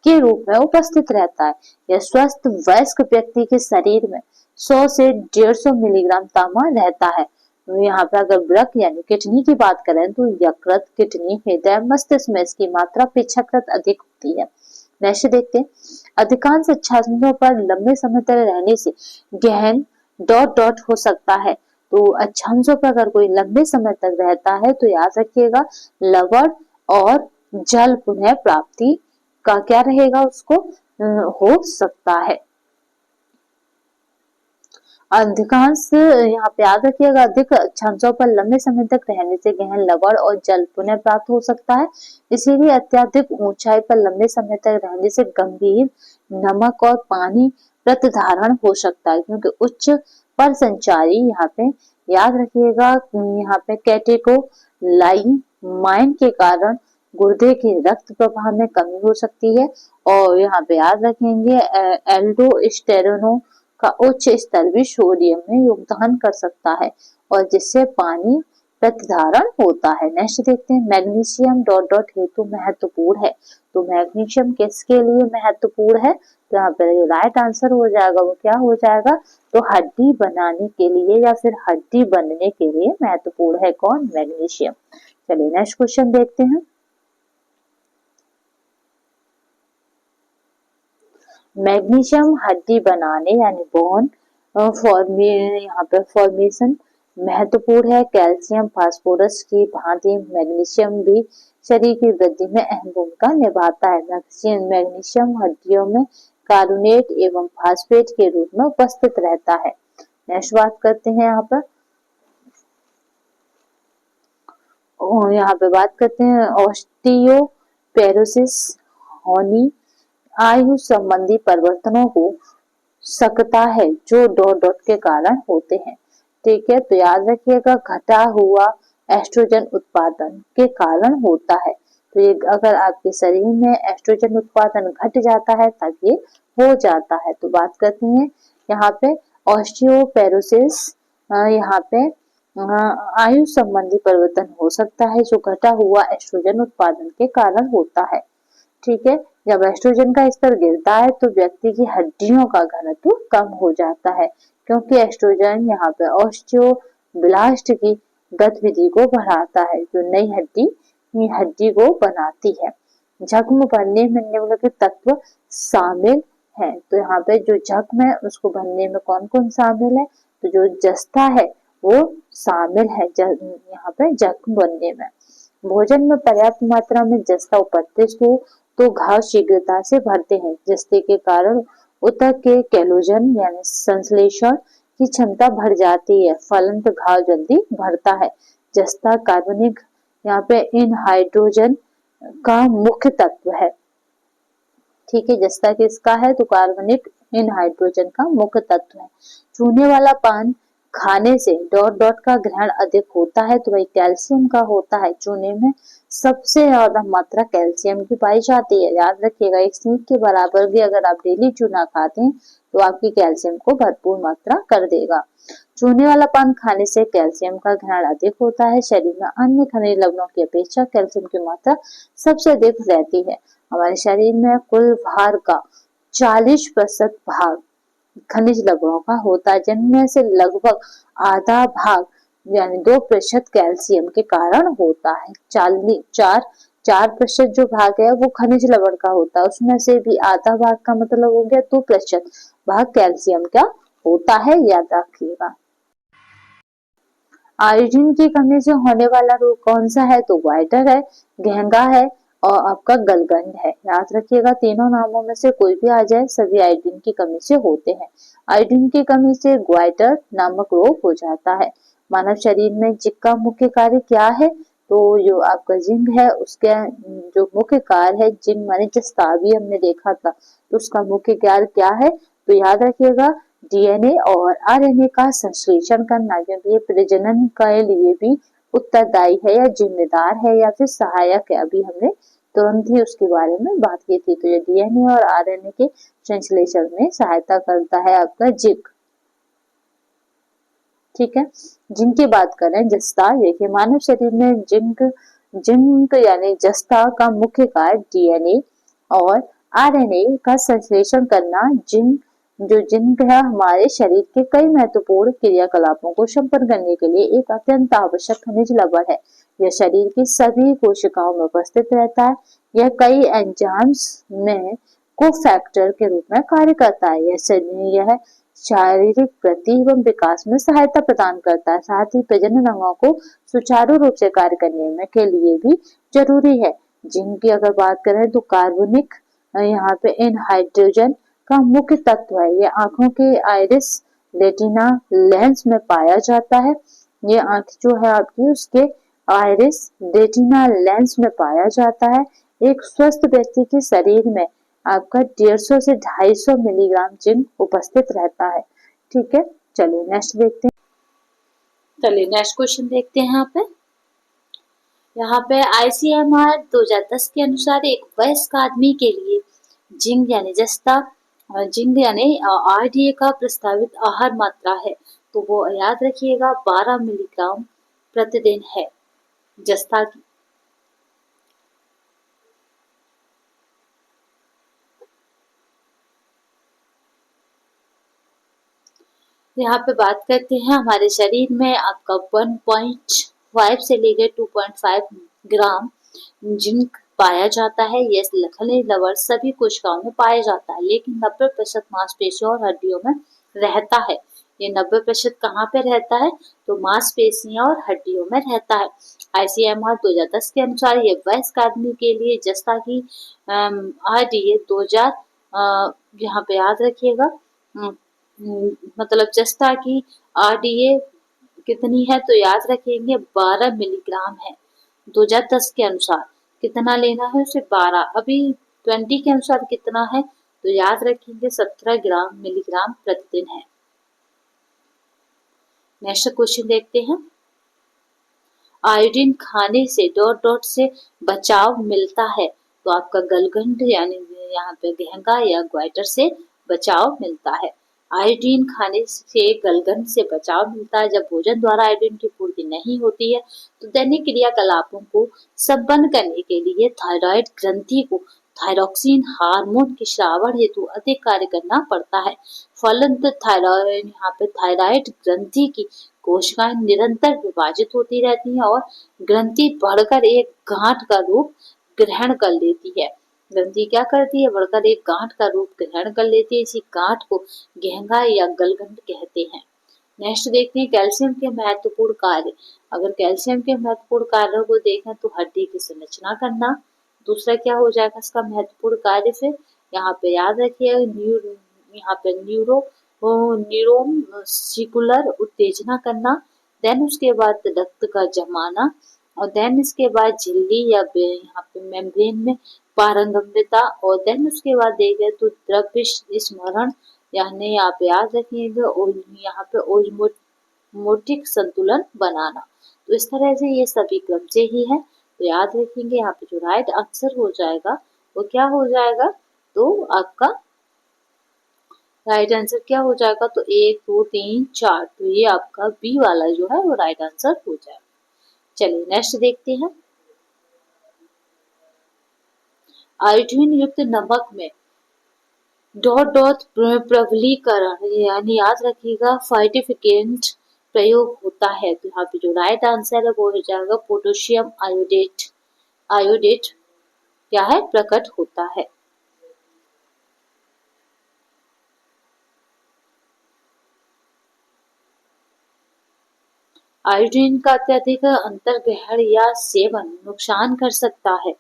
के रूप में उपस्थित रहता है। यह स्वस्थ वयस्क व्यक्ति के शरीर में 100 से 150 मिलीग्राम तांबा रहता है। तो यहाँ पे अगर वृक्क यानी किडनी की बात करें तो यकृत, किडनी, हृदय, मस्तिष्क में इसकी मात्रा अपेक्षाकृत अधिक होती है। नेक्स्ट देखते हैं, अधिकांश छात्रों पर लंबे समय तक रहने से गहन डॉट डॉट हो सकता है। तो अच्छांशों पर अगर कोई लंबे समय तक रहता है तो याद रखिएगा लवण और जल पुनः प्राप्ति का क्या रहेगा, उसको हो सकता है। अधिकांश यहाँ पे याद रखिएगा अधिक छांचों पर लंबे समय तक रहने से गहन लवण और जल पुनः प्राप्त हो सकता है। इसीलिए अत्यधिक ऊंचाई पर लंबे समय तक रहने से गंभीर नमक और पानी प्रतिधारण हो सकता है, क्योंकि उच्च पर संचारी यहाँ पे याद रखिएगा यहाँ पे कैटेकोलाइमाइन के कारण गुर्दे के रक्त प्रवाह में कमी हो सकती है। और यहाँ पे याद रखेंगे एल्डोस्टेरोन का उच्च स्तर भी सोडियम में योगदान कर सकता है और जिससे पानी प्रतिधारण होता है। नेक्स्ट देखते हैं मैग्नीशियम डॉट डॉट हेतु महत्वपूर्ण है। तो मैग्नीशियम किसके लिए महत्वपूर्ण है, तो यहाँ पर राइट आंसर हो जाएगा वो क्या हो जाएगा, तो हड्डी बनाने के लिए या फिर हड्डी बनने के लिए महत्वपूर्ण है। कौन, मैग्नीशियम। चलिए नेक्स्ट क्वेश्चन देखते हैं। मैग्नीशियम हड्डी बनाने यानी बोन यहाँ पे फॉर्मेशन महत्वपूर्ण है। कैल्शियम फास्फोरस की भांति मैग्नीशियम भी शरीर की वृद्धि में अहम भूमिका निभाता है। मैग्नीशियम हड्डियों में कार्बोनेट एवं फास्फेट के रूप में उपस्थित रहता है। नेक्स्ट बात करते हैं यहाँ पे बात करते हैं ऑस्टियोपेरोसिस होनी आयु संबंधी परिवर्तनों हो सकता है जो डॉट डॉट के कारण होते हैं। ठीक है, तो याद रखिएगा घटा हुआ एस्ट्रोजन उत्पादन के कारण होता है। तो ये अगर आपके शरीर में एस्ट्रोजन उत्पादन घट जाता है तब ये हो जाता है। तो बात करते हैं यहाँ पे ऑस्टियोपेरोसिस, यहाँ पे आयु संबंधी परिवर्तन हो सकता है जो घटा हुआ एस्ट्रोजन उत्पादन के कारण होता है। ठीक है, जब एस्ट्रोजन का स्तर गिरता है तो व्यक्ति की हड्डियों का घनत्व कम हो जाता है, क्योंकि एस्ट्रोजन यहाँ पे ऑस्टियोब्लास्ट की गतिविधि को बढ़ाता है जो नई हड्डी को बनाती है। जख्म भरने में निम्नलिखित तत्व शामिल है। तो यहाँ पे जो जख्म है उसको भरने में कौन कौन शामिल है, तो जो जस्ता है वो शामिल है यहाँ पे जख्म बनने में। भोजन में पर्याप्त मात्रा में जस्ता उपस्थित हो तो घाव शीघ्रता से भरते हैं, जस्ते के कारण ऊतक के कैलोजन यानी संश्लेषण की क्षमता बढ़ जाती है, फलंत घाव जल्दी भरता है। जस्ता कार्बनिक यहाँ पे इन हाइड्रोजन का मुख्य तत्व है। ठीक है, जस्ता किसका है तो कार्बनिक एनहाइड्रोजन का मुख्य तत्व है। चूने वाला पान खाने से डॉट डॉट का ग्रहण अधिक होता है तो वही कैल्शियम का होता है। चूने में सबसे ज्यादा मात्रा कैल्शियम की पाई जाती है। याद रखिएगा, एक सीख के बराबर भी अगर आप डेली चूना खाते हैं तो आपकी कैल्शियम को भरपूर मात्रा कर देगा। चूने वाला पान खाने से कैल्शियम का ग्रहण अधिक होता है। शरीर में अन्य खनिज लवणों की अपेक्षा कैल्शियम की मात्रा सबसे अधिक रहती है। हमारे शरीर में कुल भार का 40% भाग खनिज लवणों का होता है, जिनमें से लगभग आधा भाग यानी 2% कैल्शियम के कारण होता है। 4% जो भाग है वो खनिज लवण का होता है, उसमें से भी आधा भाग का मतलब हो गया 2% भाग कैल्शियम का होता है। याद रखिएगा। आयोडीन की कमी से होने वाला रोग कौन सा है तो ग्वाइटर है, घेंगा है और आपका गलगंड है। याद रखिएगा, तीनों नामों में से कोई भी आ जाए, सभी आयोडीन की कमी से होते हैं। आयोडीन की कमी से ग्वाइटर नामक रोग हो जाता है। मानव शरीर में जिंक का मुख्य कार्य क्या है तो जो आपका जिंक है उसके जो मुख्य कार्य है, जिंक माने जस्ता भी हमने देखा था, तो उसका मुख्य कार्य क्या है तो याद रखिएगा डीएनए और आरएनए का संश्लेषण करना, क्योंकि ये प्रजनन के लिए भी उत्तरदायी है या जिम्मेदार है या फिर सहायक है। अभी हमने तुरंत ही उसके बारे में बात की थी। तो ये डीएनए और आरएनए के संश्लेषण में सहायता करता है आपका जिंक। ठीक है, जिंक की बात करें जस्ता, देखिए मानव शरीर में जिंक जिंक यानी जस्ता का मुख्य कार्य डीएनए और आरएनए का संश्लेषण करना। जिंक है हमारे शरीर के कई महत्वपूर्ण क्रियाकलापों को संपन्न करने के लिए एक अत्यंत आवश्यक खनिज लवण है। यह शरीर की सभी कोशिकाओं में उपस्थित रहता है। यह कई एंजाइम्स में कोफैक्टर के रूप में कार्य करता है। यह शारीरिक वृद्धि एवं विकास में सहायता प्रदान करता है। साथ ही प्रजनन अंगों को सुचारू रूप से कार्य करने में के लिए भी जरूरी है। जिंक की अगर बात करें तो कार्बनिक यहाँ पे एनहाइड्रोजन का मुख्य तत्व है। ये आंखों के आइरिस रेटिना लेंस में पाया जाता है। ये आंख जो है आपकी उसके आइरिस रेटिना लेंस में पाया जाता है। एक स्वस्थ व्यक्ति के शरीर में आपका 150 से 250 मिलीग्राम जिंक उपस्थित रहता है। ठीक है, चलिए नेक्स्ट देखते हैं। चलिए नेक्स्ट क्वेश्चन देखते हैं। यहाँ पे आईसीएमआर 2010 के अनुसार एक वयस्क आदमी के लिए जिंक यानी जस्ता जिंक यानी आरडीए का प्रस्तावित आहार मात्रा है तो वो याद रखिएगा 12 मिलीग्राम प्रतिदिन है जस्ता की। यहाँ पे बात करते हैं हमारे शरीर में आपका 1.5 से लेकर 2.5 ग्राम जिंक पाया जाता है। यह खनिज लवण सभी कोशिकाओं में पाया जाता है, लेकिन 90% मांसपेशियों और हड्डियों में रहता है। ये 90% कहाँ पे रहता है तो मांसपेशियों और हड्डियों में रहता है। आईसीएमआर 2010 के अनुसार ये वयस्क आदमी के लिए जस्ता की आरडीए 2000 यहाँ पे याद रखिएगा मतलब जस्ता की आरडीए कितनी है तो याद रखेंगे 12 मिलीग्राम है। 2010 के अनुसार कितना लेना है उसे 12, अभी 20 के अनुसार कितना है तो याद रखेंगे 17 ग्राम मिलीग्राम प्रतिदिन है। नेक्स्ट क्वेश्चन देखते हैं। आयोडीन खाने से डॉट डॉट से बचाव मिलता है तो आपका गलगंड यानी यहाँ पे घेंगा या ग्वाइटर से बचाव मिलता है। आयोडीन खाने से गलगंड से बचाव मिलता है। जब भोजन द्वारा आयोडीन की पूर्ति नहीं होती है तो दैनिक क्रियाकलापों को संपन्न करने के लिए थायराइड ग्रंथि को थायरोक्सिन हार्मोन के श्रावण हेतु अधिक कार्य करना पड़ता है। फलतः थायराइड यहाँ पे थायराइड ग्रंथि की कोशिकाएं निरंतर विभाजित होती रहती हैं और ग्रंथि बढ़कर एक गांठ का रूप ग्रहण कर लेती है। ग्रंथि क्या करती है, बढ़कर एक गांठ का रूप ग्रहण कर लेती है। इसी गांठ को घेंगा या गलगंड कहते हैं। नेक्स्ट देखते हैं कैल्शियम के महत्वपूर्ण कार्य। अगर कैल्शियम के महत्वपूर्ण कार्यों को देखें तो हड्डी की संरचना करना। दूसरा क्या हो जाएगा इसका महत्वपूर्ण कार्य से, यहाँ पे याद रखिए यहाँ पे न्यूरोमस्कुलर उत्तेजना करना। देन उसके बाद रक्त का जमाना और देन इसके बाद झिल्ली या यहाँ पे मेम्ब्रेन में पारगम्यता, और देन उसके बाद देखें तो द्रव्य स्मरण, यानी यहाँ पे याद रखिएगा यहाँ पे ओस्मोटिक संतुलन बनाना। तो इस तरह से ये सभी क्रम से ही है, तो याद रखेंगे यहाँ पे जो राइट आंसर हो जाएगा वो क्या हो जाएगा, तो आपका राइट आंसर क्या हो जाएगा, तो 1 2 3 4, तो ये आपका बी वाला जो है वो राइट आंसर हो जाएगा। चलिए नेक्स्ट देखते हैं। आयोडीन युक्त नमक में डॉट डॉट प्रबलीकरण, यानी याद रखिएगा फाइटिफिकेंट प्रयोग होता है, तो यहाँ पे जो राइट आंसर है वो हो जाएगा पोटेशियम आयोडेट। आयोडेट क्या है, प्रकट होता है। आयोडीन का अत्यधिक अंतर्ग्रहण या सेवन नुकसान कर सकता है।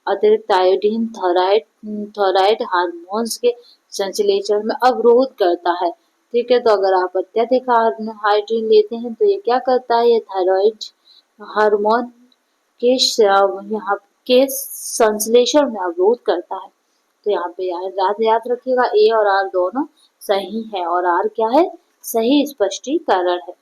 अतिरिक्त आयोडीन थायराइड हार्मोन्स के संश्लेषण में अवरोध करता है। ठीक है, तो अगर आप अत्यधिक आयोडीन लेते हैं तो ये क्या करता है, ये थायराइड हार्मोन के यहाँ के संश्लेषण में अवरोध करता है। तो यहाँ पे याद रखिएगा ए और आर दोनों सही है, और आर क्या है, सही स्पष्टीकरण है।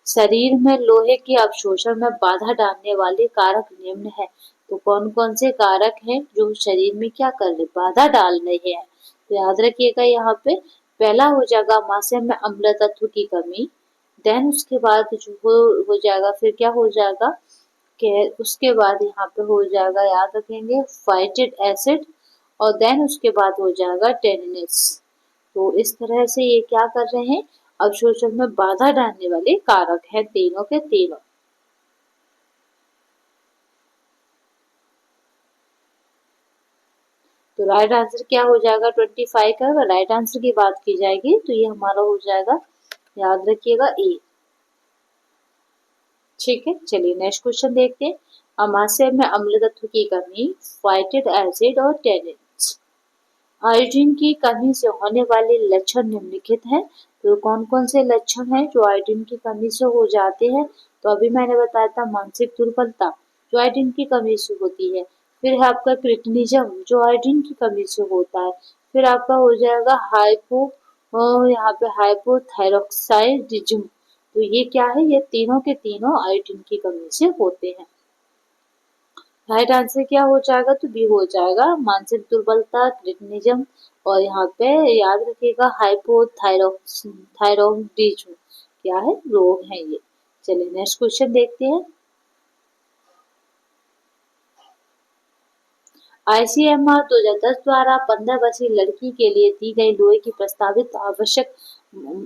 शरीर में लोहे के अवशोषण में बाधा डालने वाले कारक निम्न है। तो कौन कौन से कारक हैं जो शरीर में क्या कर रहे, बाधा डाल रहे हैं, तो याद रखिएगा यहाँ पे पहला हो जाएगा मासे में अम्ल तत्व की कमी, देन उसके बाद जो हो जाएगा, फिर क्या हो जाएगा कि उसके बाद यहाँ पे हो जाएगा, याद रखेंगे फाइटिक एसिड, और देन उसके बाद हो जाएगा टेनिस। तो इस तरह से ये क्या कर रहे हैं, अवशोषण में बाधा डालने वाले कारक हैं तीनों के तीनों। तो राइट आंसर क्या हो जाएगा 25 का, अगर राइट आंसर की बात की जाएगी तो ये हमारा हो जाएगा, याद रखिएगा ए। ठीक है, चलिए नेक्स्ट क्वेश्चन देखते हैं। अमाशय में अम्ल तत्व की कमी, फाइटिक एसिड और टेनिन। आयोडीन की कमी से होने वाले लक्षण निम्नलिखित हैं। तो कौन कौन से लक्षण हैं जो आयोडीन की कमी से हो जाते हैं, तो अभी मैंने बताया था मानसिक दुर्बलता जो आयोडीन की कमी से होती है, फिर है आपका क्रिटिनिज्म जो आयोडीन की कमी से होता है, फिर आपका हो जाएगा यहाँ पे हाइपोथायरॉक्साइडिज्म। तो ये क्या है, ये तीनों के तीनों आयोडीन की कमी से होते हैं। राइट आंसर क्या हो जाएगा, तो बी हो जाएगा मानसिक दुर्बलता, क्रिटिनिज्म, और यहाँ पे याद रखिएगा हाइपोथायरॉइडिज्म क्या है, रोग है ये। चलिए नेक्स्ट क्वेश्चन देखते हैं। आईसीएमआर 2010 द्वारा 15 वर्षीय लड़की के लिए दी गई लोहे की प्रस्तावित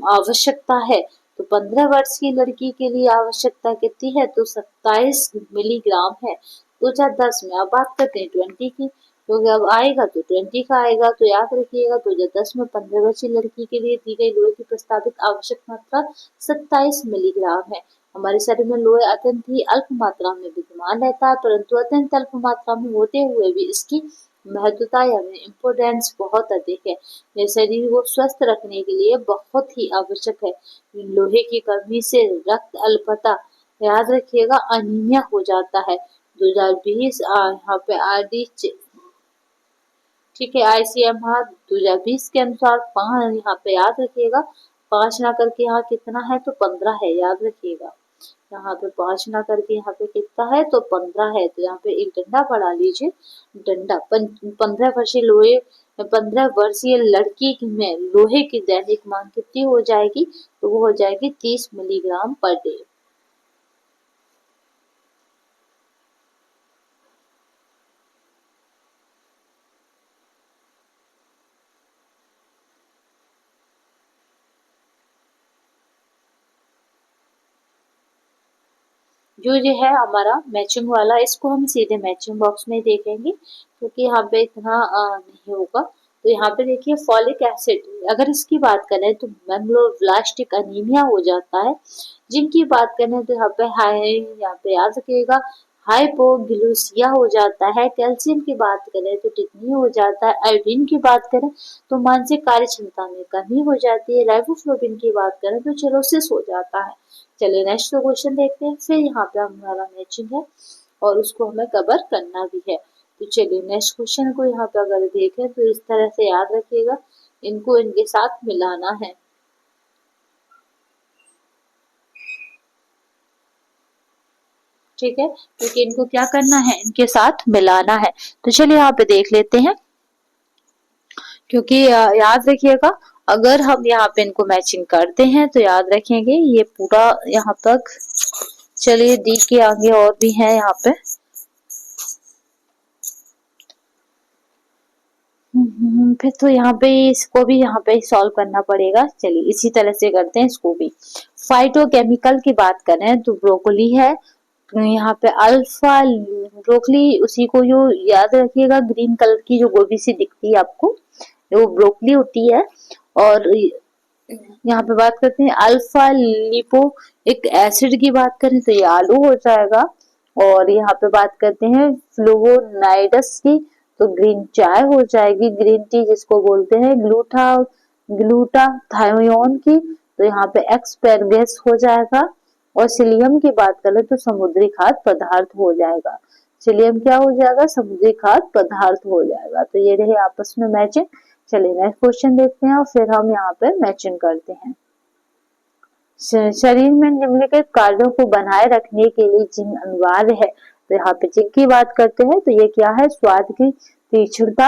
आवश्यकता है। तो 15 वर्ष की लड़की के लिए आवश्यकता कितनी है, तो 27 मिलीग्राम है। 2010 में अब बात करते हैं 20 की, क्योंकि अब आएगा तो 20 का आएगा। तो याद रखिएगा 2010 में 15 वर्षीय लड़की के लिए दी गई लोहे की प्रस्तावित आवश्यक मात्रा 27 मिलीग्राम है। हमारे शरीर में लोहा अत्यंत ही अल्प मात्रा में विद्यमान रहता है, परंतु अत्यंत अल्प मात्रा में होते हुए भी इसकी महत्वता या इम्पोर्टेंस बहुत अधिक है। ये शरीर को स्वस्थ रखने के लिए बहुत ही आवश्यक है। लोहे की कमी से रक्त अल्पता, याद रखिएगा अनीमिया हो जाता है। 2020 यहाँ पे आरडी, ठीक है, आईसीएमआर 2020 के अनुसार 5 यहाँ पे याद रखिएगा 5 ना करके यहाँ कितना है, तो 15 है, याद रखिएगा यहाँ पे 5 ना करके यहाँ पे कितना है, तो 15 है। तो यहाँ पे एक डंडा बढ़ा लीजिए, डंडा 15 वर्षीय लड़की में लोहे की दैनिक मांग कितनी हो जाएगी, तो वो हो जाएगी 30 मिलीग्राम पर डे। जो ये है हमारा मैचिंग वाला, इसको हम सीधे मैचिंग बॉक्स में देखेंगे क्योंकि यहाँ पे इतना नहीं होगा। तो यहाँ पे देखिए फॉलिक एसिड, अगर इसकी बात करें तो मेम्ब्रोब्लास्टिक अनीमिया हो जाता है। जिनकी बात करें तो यहाँ पे याद रखिएगा हाइपोग्लूसिया हो जाता है। कैल्शियम की बात करें तो टिटनी हो जाता है। आयोडीन की बात करें तो मानसिक कार्य क्षमता में कमी हो जाती है। राइबोफ्लोविन की बात करें तो सिरोसिस हो जाता है। चलिए नेक्स्ट क्वेश्चन देखते हैं। फिर यहाँ पे हमारा मैचिंग है और उसको हमें कवर करना भी है। तो चलिए नेक्स्ट क्वेश्चन को यहाँ पे अगर देखें तो इस तरह से याद रखिएगा, इनको इनके साथ मिलाना है। ठीक है, क्योंकि इनको क्या करना है, इनके साथ मिलाना है। तो चलिए यहाँ पे देख लेते हैं, क्योंकि याद रखिएगा अगर हम यहाँ पे इनको मैचिंग करते हैं तो याद रखेंगे ये पूरा यहाँ तक। चलिए डी के आगे और भी है यहाँ पे। फिर तो यहाँ पे इसको भी यहाँ पे सॉल्व करना पड़ेगा। चलिए इसी तरह से करते हैं इसको भी। फाइटोकेमिकल की बात करें तो ब्रोकोली है, यहाँ पे अल्फा ब्रोकली, उसी को जो याद रखिएगा ग्रीन कलर की जो गोभी सी दिखती है आपको, वो ब्रोकली होती है। और यहाँ पे बात करते हैं अल्फा लिपो एक एसिड की बात करें तो ये आलू हो जाएगा। और यहाँ पे बात करते हैं फ्लोवोनाइड्स की तो ग्रीन चाय हो जाएगी, ग्रीन टी जिसको बोलते हैं। ग्लूटाथायोन की तो यहाँ पे एक्सपेरगेस हो जाएगा। और सिलियम की बात करें तो समुद्री खाद्य पदार्थ हो जाएगा। सिलियम क्या हो जाएगा, समुद्री खाद्य पदार्थ हो जाएगा। तो ये रहे आपस में मैचिंग। चलिए नेक्स्ट क्वेश्चन देखते हैं और फिर हम यहाँ पे मैचिंग करते हैं। शरीर में निम्नलिखित कार्यों को बनाए रखने के लिए जिंक अनिवार्य है। तो यहाँ पे जिंक की बात करते हैं तो ये क्या है, स्वाद की तीक्ष्णता।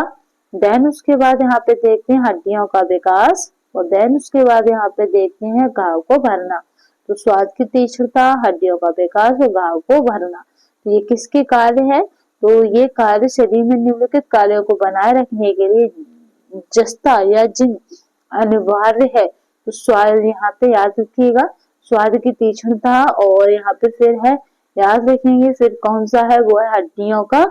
देन उसके बाद यहाँ पे देखते हैं हड्डियों का विकास। और देन उसके बाद यहाँ पे देखते हैं घाव को भरना। तो स्वाद की तीक्ष्णता, हड्डियों का विकास और घाव को भरना, तो ये किसके कार्य है, तो ये कार्य शरीर में निम्नलिखित कार्यों को बनाए रखने के लिए जस्ता या जिंक अनिवार्य है। तो स्वाद यहाँ पे याद रखिएगा, स्वाद की तीक्ष्णता। और यहाँ पे फिर है, याद रखेंगे फिर कौन सा है, वो है हड्डियों का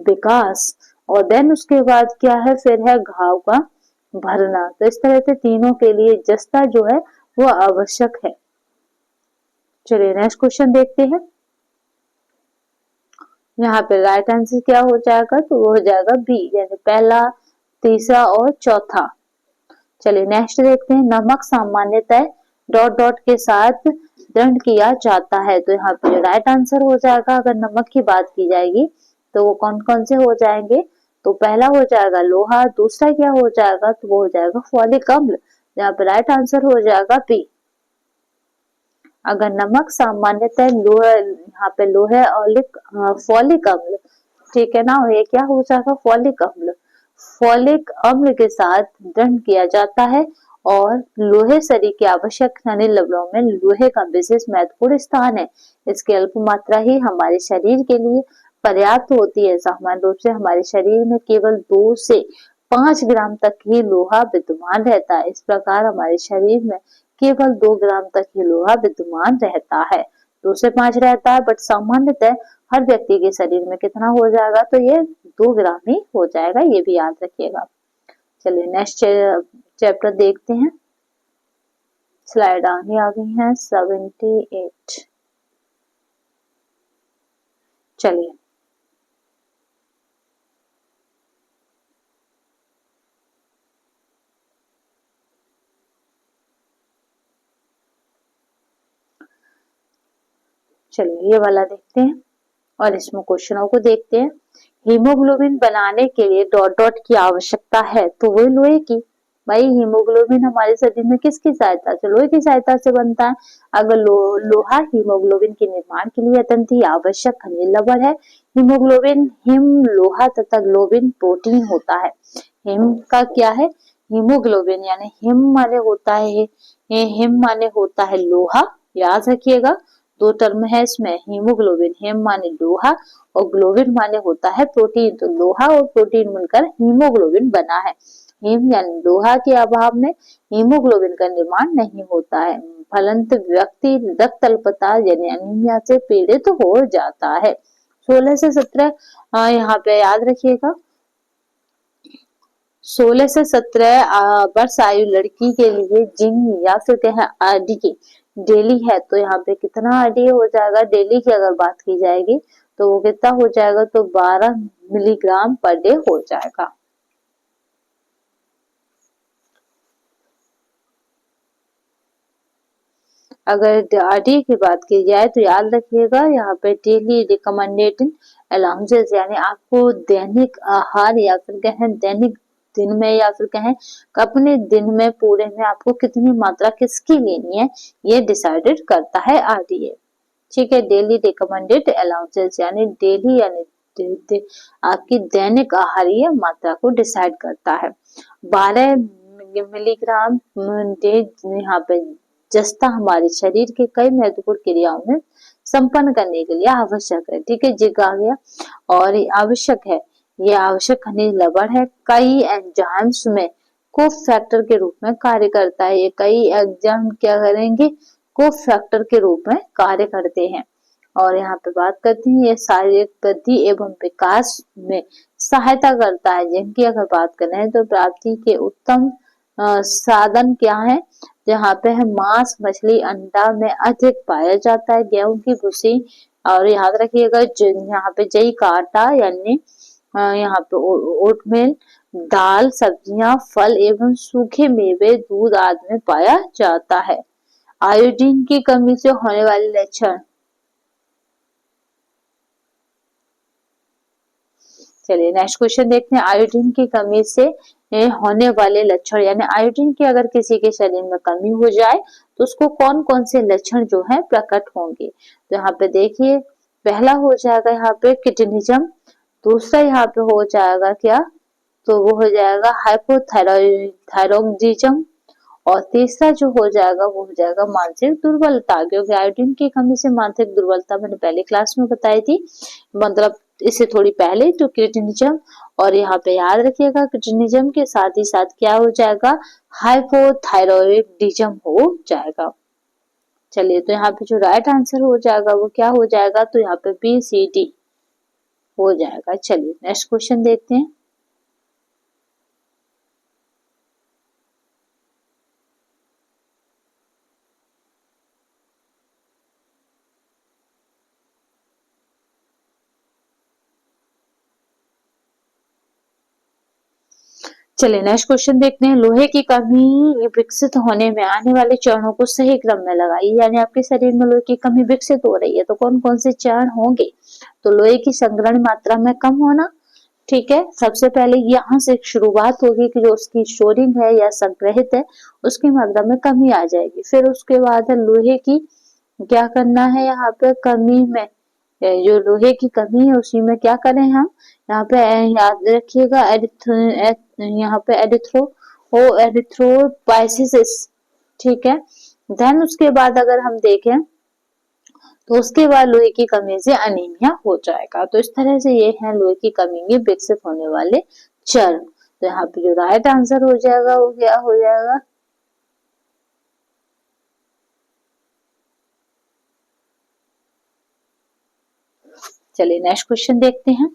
विकास। और देन उसके बाद क्या है, फिर है घाव का भरना। तो इस तरह से तीनों के लिए जस्ता जो है वो आवश्यक है। चलिए नेक्स्ट क्वेश्चन देखते हैं। यहाँ पे राइट आंसर क्या हो जाएगा, तो वो हो जाएगा बी, यानी पहला, तीसरा और चौथा। चलिए नेक्स्ट देखते हैं। नमक सामान्यतः डॉट डॉट के साथ दंड किया जाता है। तो यहाँ पे जो राइट आंसर हो जाएगा, अगर नमक की बात की जाएगी तो वो कौन कौन से हो जाएंगे, तो पहला हो जाएगा लोहा, दूसरा क्या हो जाएगा, तो वो हो जाएगा फॉलिक अम्ल। यहाँ पे राइट आंसर हो जाएगा बी। अगर नमक सामान्यतः लोहे, यहाँ पे लोहे और फॉलिक अम्ल, ठीक है ना, ये क्या हो जाएगा, फॉलिक अम्ल। फॉलिक अम्ल के साथ दंड किया जाता है। और लोहे शरीर के आवश्यक खनिज लवणों में लोहे का विशेष महत्वपूर्ण स्थान है। इसकी अल्प मात्रा ही हमारे शरीर के लिए पर्याप्त होती है। सामान्य रूप से हमारे शरीर में केवल 2 से 5 ग्राम तक ही लोहा विद्यमान रहता है। इस प्रकार हमारे शरीर में केवल 2 ग्राम तक ही लोहा विद्यमान रहता है। 2 से 5 रहता है, बट सामान्यतः हर व्यक्ति के शरीर में कितना हो जाएगा, तो ये 2 ग्राम ही हो जाएगा, ये भी याद रखिएगा। चलिए नेक्स्ट चैप्टर देखते हैं। स्लाइड आगे आ गई है 78। चलिए चलिए ये वाला देखते हैं और इसमें क्वेश्चनों को देखते हैं। हीमोग्लोबिन बनाने के लिए डॉट डॉट की आवश्यकता है, तो वो लोहे की। भाई हीमोग्लोबिन हमारे शरीर में किसकी सहायता से, लोहे की सहायता से बनता है। अगर लोहा हीमोग्लोबिन के निर्माण के लिए अत्यंत ही आवश्यक खनिज लवण है। हीमोग्लोबिन हिम लोहा तथा ग्लोबिन प्रोटीन होता है। हिम का क्या है, हीमोग्लोबिन, यानी हिम माने होता है, हिम माने होता है लोहा, याद रखिएगा। 2 टर्म है इसमें, हीमोग्लोबिन, हिम माने लोहा और ग्लोबिन माने होता है प्रोटीन। तो लोहा और प्रोटीन मिलकर हीमोग्लोबिन बना है। हीम यानी लोहा के अभाव में हीमोग्लोबिन का निर्माण नहीं होता है। फलंत व्यक्ति रक्त अल्पता यानी एनीमिया से पीड़ित हो जाता है। 16 से 17 यहाँ पे याद रखिएगा, 16 से 17 वर्ष आयु लड़की के लिए जिंक या फिर कहें आरडी डेली है। तो यहाँ पे कितना आरडी हो जाएगा, डेली की अगर बात की जाएगी तो वो कितना हो जाएगा, तो 12 मिलीग्राम पर डे हो जाएगा। अगर आरडीए की बात की जाए तो याद रखिएगा यहाँ पे डेली रिकमेंडेड अलाउंसेस, यानी आपको दैनिक आहार या फिर कहें दैनिक दिन में या फिर कहें अपने दिन में पूरे में आपको कितनी मात्रा किसकी लेनी है, ये डिसाइडेड करता है आरडीए। ठीक है, डेली रिकमेंडेड अलाउंसेस यानी डेली यानी आपकी दैनिक आहारीय मात्रा को डिसाइड करता है। 12 मिलीग्राम डे यहाँ पे जस्ता हमारे शरीर के कई महत्वपूर्ण क्रियाओं में संपन्न करने के लिए आवश्यक है। ठीक है, जिग आ गया और आवश्यक है, ये आवश्यक खनिज लवण है, कई एंजाइम्स में को फैक्टर के रूप में कार्य करता है। ये कई एंजाइम क्या करेंगे, को फैक्टर के रूप में कार्य करते हैं। और यहाँ पे बात करते हैं ये शारीरिक वृद्धि एवं विकास में सहायता करता है। जिनकी अगर बात करें तो प्राप्ति के उत्तम साधन क्या है, जहाँ पे है मांस, मछली, अंडा में अधिक पाया जाता है, गेहूं की भूसी, और याद रखिएगा यहाँ पे जई का आटा यानी यहाँ पे ओटमील, दाल, सब्जियां, फल एवं सूखे मेवे, दूध आदि में पाया जाता है। आयोडीन की कमी से होने वाले लक्षण, चलिए नेक्स्ट क्वेश्चन देखते हैं। आयोडीन की कमी से होने वाले लक्षण, यानी आयोडीन की अगर किसी के शरीर में कमी हो जाए तो उसको कौन कौन से लक्षण जो है प्रकट होंगे। तो यहाँ पे देखिए, पहला हो जाएगा यहाँ पे किडनीजम, दूसरा यहाँ पे हो जाएगा क्या, तो वो हो जाएगा हाइपोथायरॉयडिज्म, और तीसरा जो हो जाएगा वो हो जाएगा मानसिक दुर्बलता। क्योंकि आयोडीन की कमी से मानसिक दुर्बलता मैंने पहले क्लास में बताई थी, मतलब इससे थोड़ी पहले, तो क्रिटिनिज्म, और यहाँ पे याद रखिएगा क्रिटिनिज्म के साथ ही साथ क्या हो जाएगा, हाइपोथायरॉयडिज्म हो जाएगा। चलिए, तो यहाँ पे जो राइट आंसर हो जाएगा वो क्या हो जाएगा, तो यहाँ पे बी सी डी हो जाएगा। चलिए नेक्स्ट क्वेश्चन देखते हैं। चलिए नेक्स्ट क्वेश्चन देखते हैं। लोहे की कमी विकसित होने में आने वाले चरणों को सही क्रम में लगाइए, यानी आपके शरीर में लोहे की कमी विकसित हो रही है तो कौन कौन से चरण होंगे। तो लोहे की संग्रहण मात्रा में कम होना, ठीक है, सबसे पहले यहाँ से शुरुआत होगी कि जो उसकी स्टोरिंग है या संग्रहित है उसकी मात्रा में कमी आ जाएगी। फिर उसके बाद है लोहे की क्या करना है, यहाँ पे कमी में जो लोहे की कमी है उसी में क्या करें हम, यहाँ पे याद रखिएगा यहाँ पे एरिथ्रोपाइसिस, ठीक है। देन उसके बाद अगर हम देखें तो उसके बाद लोहे की कमी से अनीमिया हो जाएगा। तो इस तरह से ये है लोहे की कमी में विकसित होने वाले चरण। तो यहाँ पे जो राइट आंसर हो जाएगा वो क्या हो जाएगा, चलिए नेक्स्ट क्वेश्चन देखते हैं।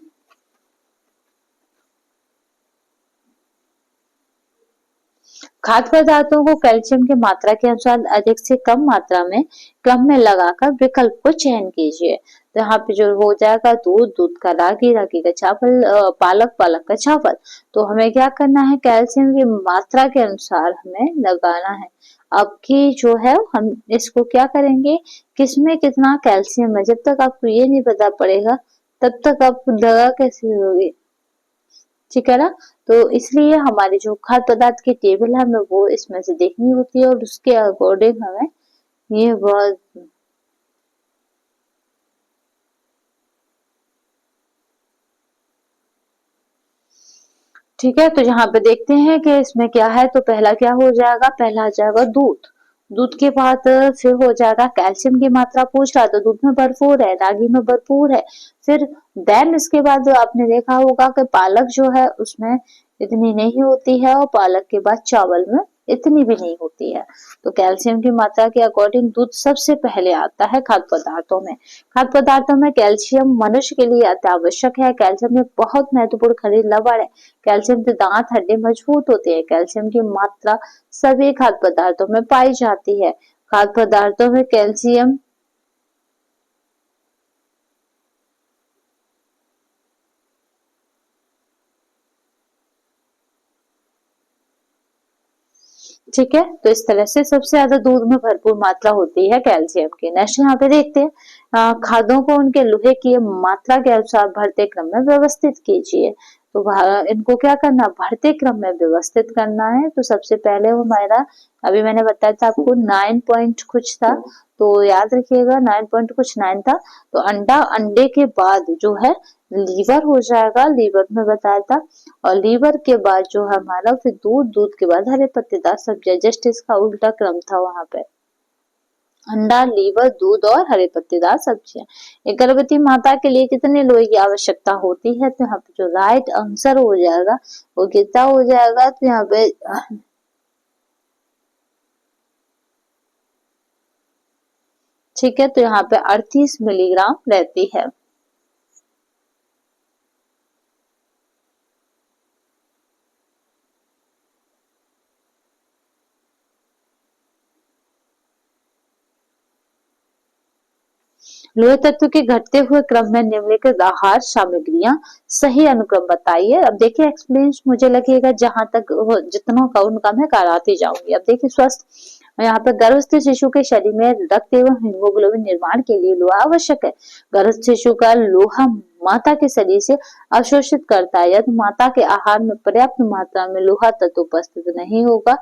खाद्य पदार्थों को कैल्शियम की मात्रा के अनुसार अधिक से कम मात्रा में क्रम में लगाकर विकल्प को चयन कीजिए। तो यहाँ पे जो हो जाएगा दूध, दूध का रागी, रागी का चावल, पालक, पालक का चावल। तो हमें क्या करना है, कैल्शियम की मात्रा के अनुसार हमें लगाना है। अब की जो है हम इसको क्या करेंगे, किसमें कितना कैल्शियम है, जब तक आपको ये नहीं पता पड़ेगा तब तक आप दवा कैसे होगी, ठीक है ना। तो इसलिए हमारी जो खाद्य पदार्थ की टेबल है हमें वो इसमें से देखनी होती है और उसके अकॉर्डिंग हमें ये बहुत ठीक है। तो यहाँ पे देखते हैं कि इसमें क्या है, तो पहला क्या हो जाएगा, पहला आ जाएगा दूध, दूध के बाद फिर हो जाएगा कैल्शियम की मात्रा पूछ रहा है तो दूध में भरपूर है, रागी में भरपूर है। फिर देन इसके बाद आपने देखा होगा कि पालक जो है उसमें इतनी नहीं होती है और पालक के बाद चावल में इतनी भी नहीं होती है। तो कैल्शियम की मात्रा के अकॉर्डिंग दूध सबसे पहले आता है खाद्य पदार्थों में। खाद्य पदार्थों में कैल्शियम मनुष्य के लिए अति आवश्यक है। कैल्शियम एक बहुत महत्वपूर्ण खनिज लवण है। कैल्शियम से दांत हड्डी मजबूत होते हैं। कैल्शियम की मात्रा सभी खाद्य पदार्थों में पाई जाती है। खाद्य पदार्थों में कैल्शियम ठीक है, तो इस तरह से सबसे ज्यादा दूध में भरपूर मात्रा होती है कैल्शियम की। नेक्स्ट यहाँ पे देखते हैं, खादों को उनके लोहे की मात्रा के अनुसार भरते क्रम में व्यवस्थित कीजिए। तो इनको क्या करना, भरते क्रम में व्यवस्थित करना है। तो सबसे पहले वो हमारा, अभी मैंने बताया था आपको 9 पॉइंट कुछ था, तो याद रखिएगा 9 पॉइंट कुछ 9 था। तो अंडा, अंडे के बाद जो है लीवर हो जाएगा, लीवर में बताया था। और लीवर के बाद जो है हमारा फिर दूध, दूध के बाद हरे पत्तेदार सब्जियां, जस्ट इसका उल्टा क्रम था वहां पे। अंडा, लीवर, दूध और हरे पत्तेदार सब्जियां। एक गर्भवती माता के लिए कितने लोहे की आवश्यकता होती है, तो यहाँ पे जो राइट आंसर हो जाएगा वो कितना हो जाएगा, तो यहाँ पे ठीक है, तो यहाँ पे 38 मिलीग्राम रहती है। लोह तत्व के घटते हुए क्रम में निम्नलिखित आहार सामग्रियां सही अनुक्रम बताइए। अब देखिए एक्सप्लेन मुझे लगेगा जहां तक जितना का उनका मैं कराती जाऊंगी। अब देखिए स्वस्थ, यहाँ पे गर्भस्थ शिशु के शरीर में रक्त एवं हीमोग्लोबिन निर्माण के लिए लोहा आवश्यक है। गर्भस्थ शिशु का लोहा माता के शरीर से अवशोषित करता है। यदि माता के आहार में पर्याप्त मात्रा में लोहा तत्व उपस्थित नहीं होगा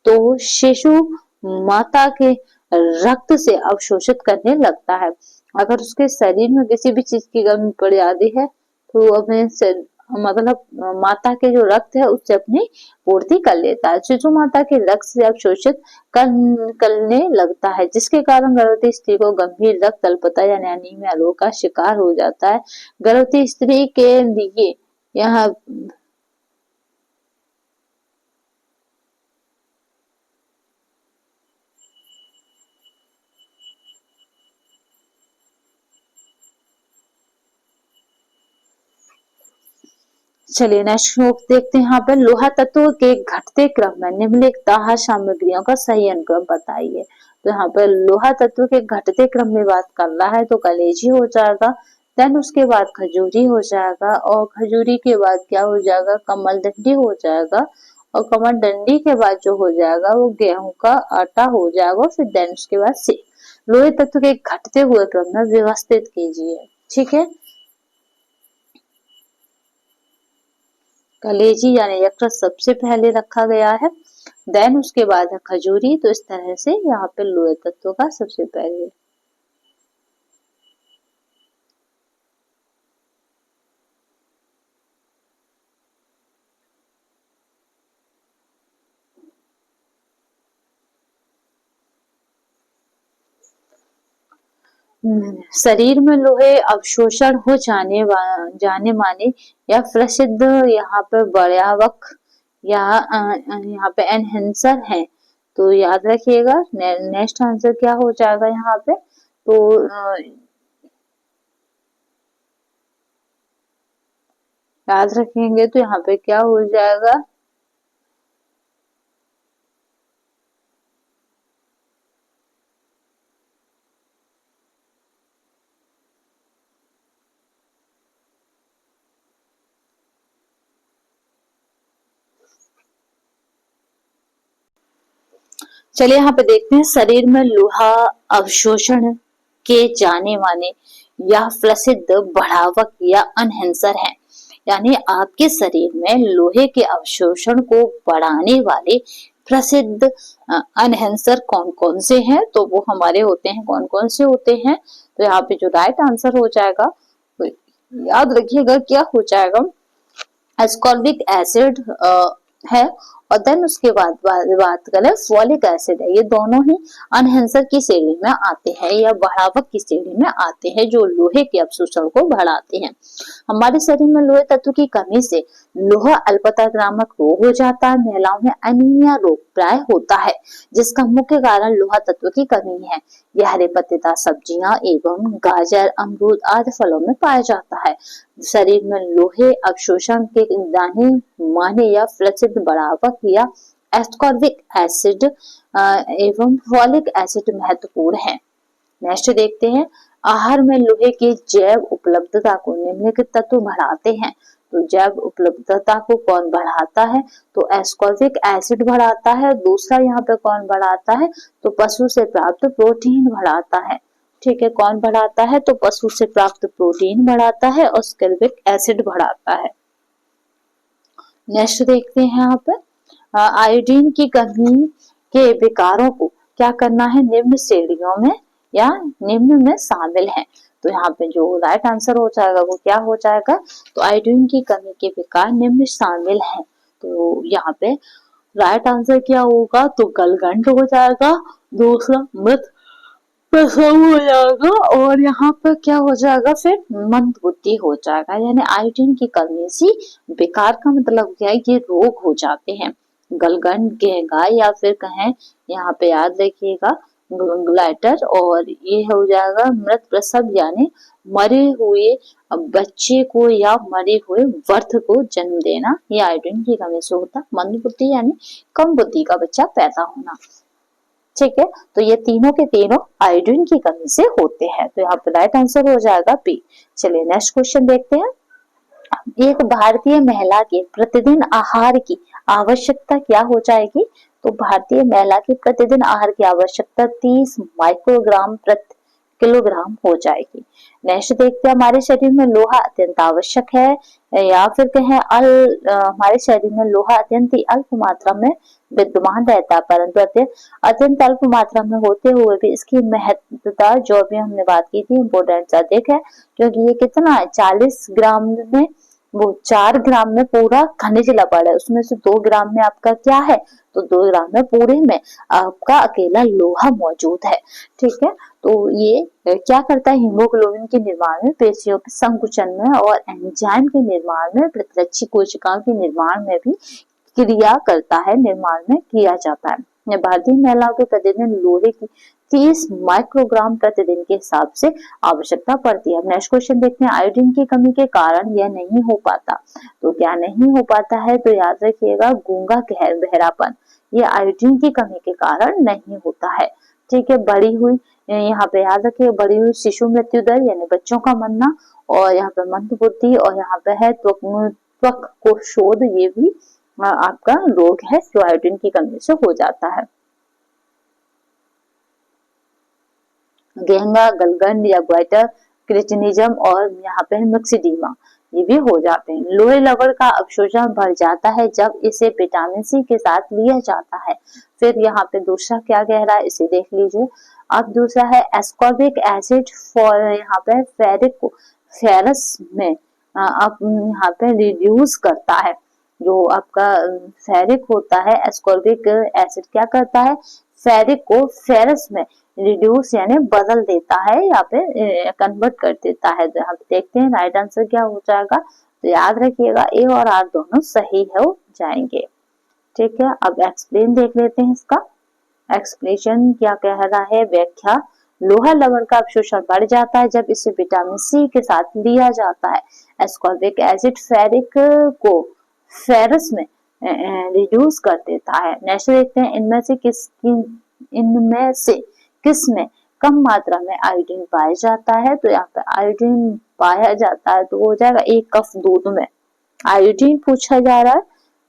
तो शिशु माता के रक्त से अवशोषित करने लगता है। अगर उसके शरीर में किसी भी चीज की कमी पड़ जाती है तो अपने मतलब माता के जो रक्त है उससे अपनी पूर्ति कर लेता है। शिशु माता के रक्त से अवशोषित करने लगता है, जिसके कारण गर्भवती स्त्री को गंभीर रक्त अल्पता यानी अनीमिया रोग का शिकार हो जाता है। गर्भवती स्त्री के लिए यहाँ चलिए नेक्स्ट श्लोक देखते हैं। यहाँ पे लोहा तत्व के घटते क्रम में निम्नलिखित आहार सामग्रियों का सही अनुक्रम बताइए। तो यहाँ पे लोहा तत्व के घटते क्रम में बात कर रहा है तो कलेजी हो जाएगा, देन उसके बाद खजूरी हो जाएगा, और खजूरी के बाद क्या हो जाएगा, कमल डंडी हो जाएगा, और कमल डंडी के बाद जो हो जाएगा वो गेहूं का आटा हो जाएगा, फिर देन उसके बाद से लोहे तत्व के घटते हुए क्रम में व्यवस्थित कीजिए। ठीक है, कलेजी यानी यकृत सबसे पहले रखा गया है, देन उसके बाद है खजूरी। तो इस तरह से यहाँ पे लोहे तत्व का सबसे पहले शरीर में लोहे अवशोषण हो जाने माने या प्रसिद्ध यहाँ पे बड़यावक या यहाँ पे एनहेंसर है। तो याद रखिएगा नेक्स्ट आंसर क्या हो जाएगा यहाँ पे, तो याद रखेंगे तो यहाँ पे क्या हो जाएगा, चलिए यहाँ पे देखते हैं। शरीर में लोहा अवशोषण के जाने माने या प्रसिद्ध बढ़ावक या अनहेंसर है, यानी आपके शरीर में लोहे के अवशोषण को बढ़ाने वाले प्रसिद्ध अनहेंसर कौन कौन से हैं, तो वो हमारे होते हैं, कौन कौन से होते हैं। तो यहाँ पे जो राइट आंसर हो जाएगा, तो याद रखिएगा क्या हो जाएगा, एस्कॉर्बिक एसिड है, और देन उसके बाद बात करें फॉलिक एसिड है। ये दोनों ही अनहेंसर की श्रेणी में आते हैं या बढ़ावक की श्रेणी में आते हैं, जो लोहे के अवशोषण को बढ़ाते हैं। हमारे शरीर में लोहे तत्व की कमी से लोहा अल्पता नामक रोग हो जाता है। महिलाओं में अनीमिया रोग प्राय होता है, जिसका मुख्य कारण लोहा तत्व की कमी है। यह हरे पत्तेदार सब्जियां एवं गाजर, अमरूद आदि फलों में पाया जाता है। शरीर में लोहे अवशोषण के जाने माने या प्रसिद्ध बढ़ावक या एस्कॉर्बिक एसिड एवं फॉलिक एसिड महत्वपूर्ण है। नेक्स्ट देखते हैं, आहार में लोहे की जैव उपलब्धता को निम्नलिखित तत्व बढ़ाते हैं। तो जैव उपलब्धता को कौन बढ़ाता है, तो एस्कॉर्बिक एसिड बढ़ाता है। दूसरा यहाँ पे कौन बढ़ाता है, तो पशु से प्राप्त प्रोटीन बढ़ाता है। ठीक है, कौन बढ़ाता है, तो पशु से प्राप्त प्रोटीन बढ़ाता है और एस्कॉर्बिक एसिड बढ़ाता है। नेक्स्ट देखते हैं यहाँ पे आयोडीन की कमी के विकारों को क्या करना है, निम्न श्रेणियों में या निम्न में शामिल है। तो यहाँ पे जो राइट आंसर हो जाएगा वो क्या हो जाएगा, तो आयोडीन की कमी के विकार निम्न शामिल है। तो यहाँ पे राइट आंसर क्या होगा, तो गलगंड हो जाएगा, दूसरा मृत प्रसव हो जाएगा और यहाँ पर क्या हो जाएगा, फिर मंदबुद्धि हो जाएगा। यानी आयोडीन की कमी से विकार का मतलब क्या है, ये रोग हो जाते हैं, गलगंड कहेगा या फिर कहें यहाँ पे याद रखिएगा ग्लैटर, और ये हो जाएगा मृत प्रसव यानी मरे हुए बच्चे को या मरे हुए वर्थ को जन्म देना, ये आयोडीन की कमी से होता। मंदबुद्धि यानी कम बुद्धि का बच्चा पैदा होना। ठीक है, तो ये तीनों के तीनों आयोडीन की कमी से होते हैं। तो यहाँ पे राइट आंसर हो जाएगा बी। चलिए नेक्स्ट क्वेश्चन देखते हैं। एक भारतीय महिला के प्रतिदिन आहार की आवश्यकता क्या हो जाएगी, तो भारतीय महिला की प्रतिदिन आहार की आवश्यकता 30 माइक्रोग्राम प्रति किलोग्राम हो जाएगी। नेक्स्ट देखते हैं, हमारे शरीर में लोहा अत्यंत आवश्यक है या फिर कहें हमारे शरीर में लोहा अत्यंत ही अल्प मात्रा में विद्यमान रहता है, परंतु अत्यंत अल्प मात्रा में होते हुए भी इसकी महत्वता, जो अभी हमने बात की थी, इम्पोर्टेंस अधिक है, क्योंकि ये कितना है, 40 ग्राम में वो 4 ग्राम में पूरा खनिज लपड़ है, उसमें से 2 ग्राम में आपका क्या है, तो 2 ग्राम में पूरे में आपका अकेला लोहा मौजूद है। ठीक है, तो ये क्या करता है, हीमोग्लोबिन के निर्माण में, पेशियों के संकुचन में और एंजाइम के निर्माण में, प्रतिरक्षी कोशिकाओं के निर्माण में भी क्रिया करता है, निर्माण में किया जाता है। भारतीय महिलाओं के प्रतिदिन लोहे की 30 माइक्रोग्राम प्रतिदिन के हिसाब से आवश्यकता पड़ती है। नेक्स्ट क्वेश्चन देखते हैं, आयोडीन की कमी के कारण यह नहीं हो पाता, तो क्या नहीं हो पाता है, तो याद रखिएगा गूंगा बहरापन, ये आयोडीन की कमी के कारण नहीं होता है। ठीक है, बढ़ी हुई, यहाँ पे याद रखिए बढ़ी हुई शिशु मृत्यु दर यानी बच्चों का मरना, और यहाँ पे मंदबुद्धि, और यहाँ पे है त्वक को शोध, ये भी आपका रोग है जो आयोडीन की कमी से हो जाता है। गेहंगा, गलगंड या ग्वाइटर, क्रिटिनिज्म और यहाँ पे मिक्सिडीमा, ये भी हो जाते हैं। लोहे लवण का अवशोषण बढ़ जाता है जब इसे विटामिन सी के साथ लिया जाता है। फिर यहाँ पे दूसरा क्या कह रहा है, इसे देख लीजिए। अब दूसरा है एस्कॉर्बिक एसिड फॉर, यहाँ पे फेरिक को फेरस में अब यहाँ पे रिड्यूस करता है। जो आपका फेरिक होता है, एस्कॉर्बिक एसिड क्या करता है, फेरिक को फेरस में रिड्यूस यानी बदल देता है, या पे कन्वर्ट कर देता है। यहाँ पे देखते हैं राइट आंसर क्या हो जाएगा, तो याद रखिएगा ए और आर दोनों सही हो जाएंगे। ठीक है, अब एक्सप्लेन देख लेते हैं इसका। एक्सप्लेनेशन क्या कह रहा है, व्याख्या, लोहा लवण का अवशोषण बढ़ जाता है जब इसे विटामिन सी के साथ लिया जाता है। एस्कॉर्बिक एसिड फेरिक को फेरस में रिड्यूस कर देता है। नेक्स्ट देखते हैं, इनमें से किस में कम मात्रा में आयोडीन पाया जाता है, तो यहाँ पे आयोडीन पाया जाता है तो हो जाएगा 1 कप दूध में आयोडीन पूछा जा रहा है।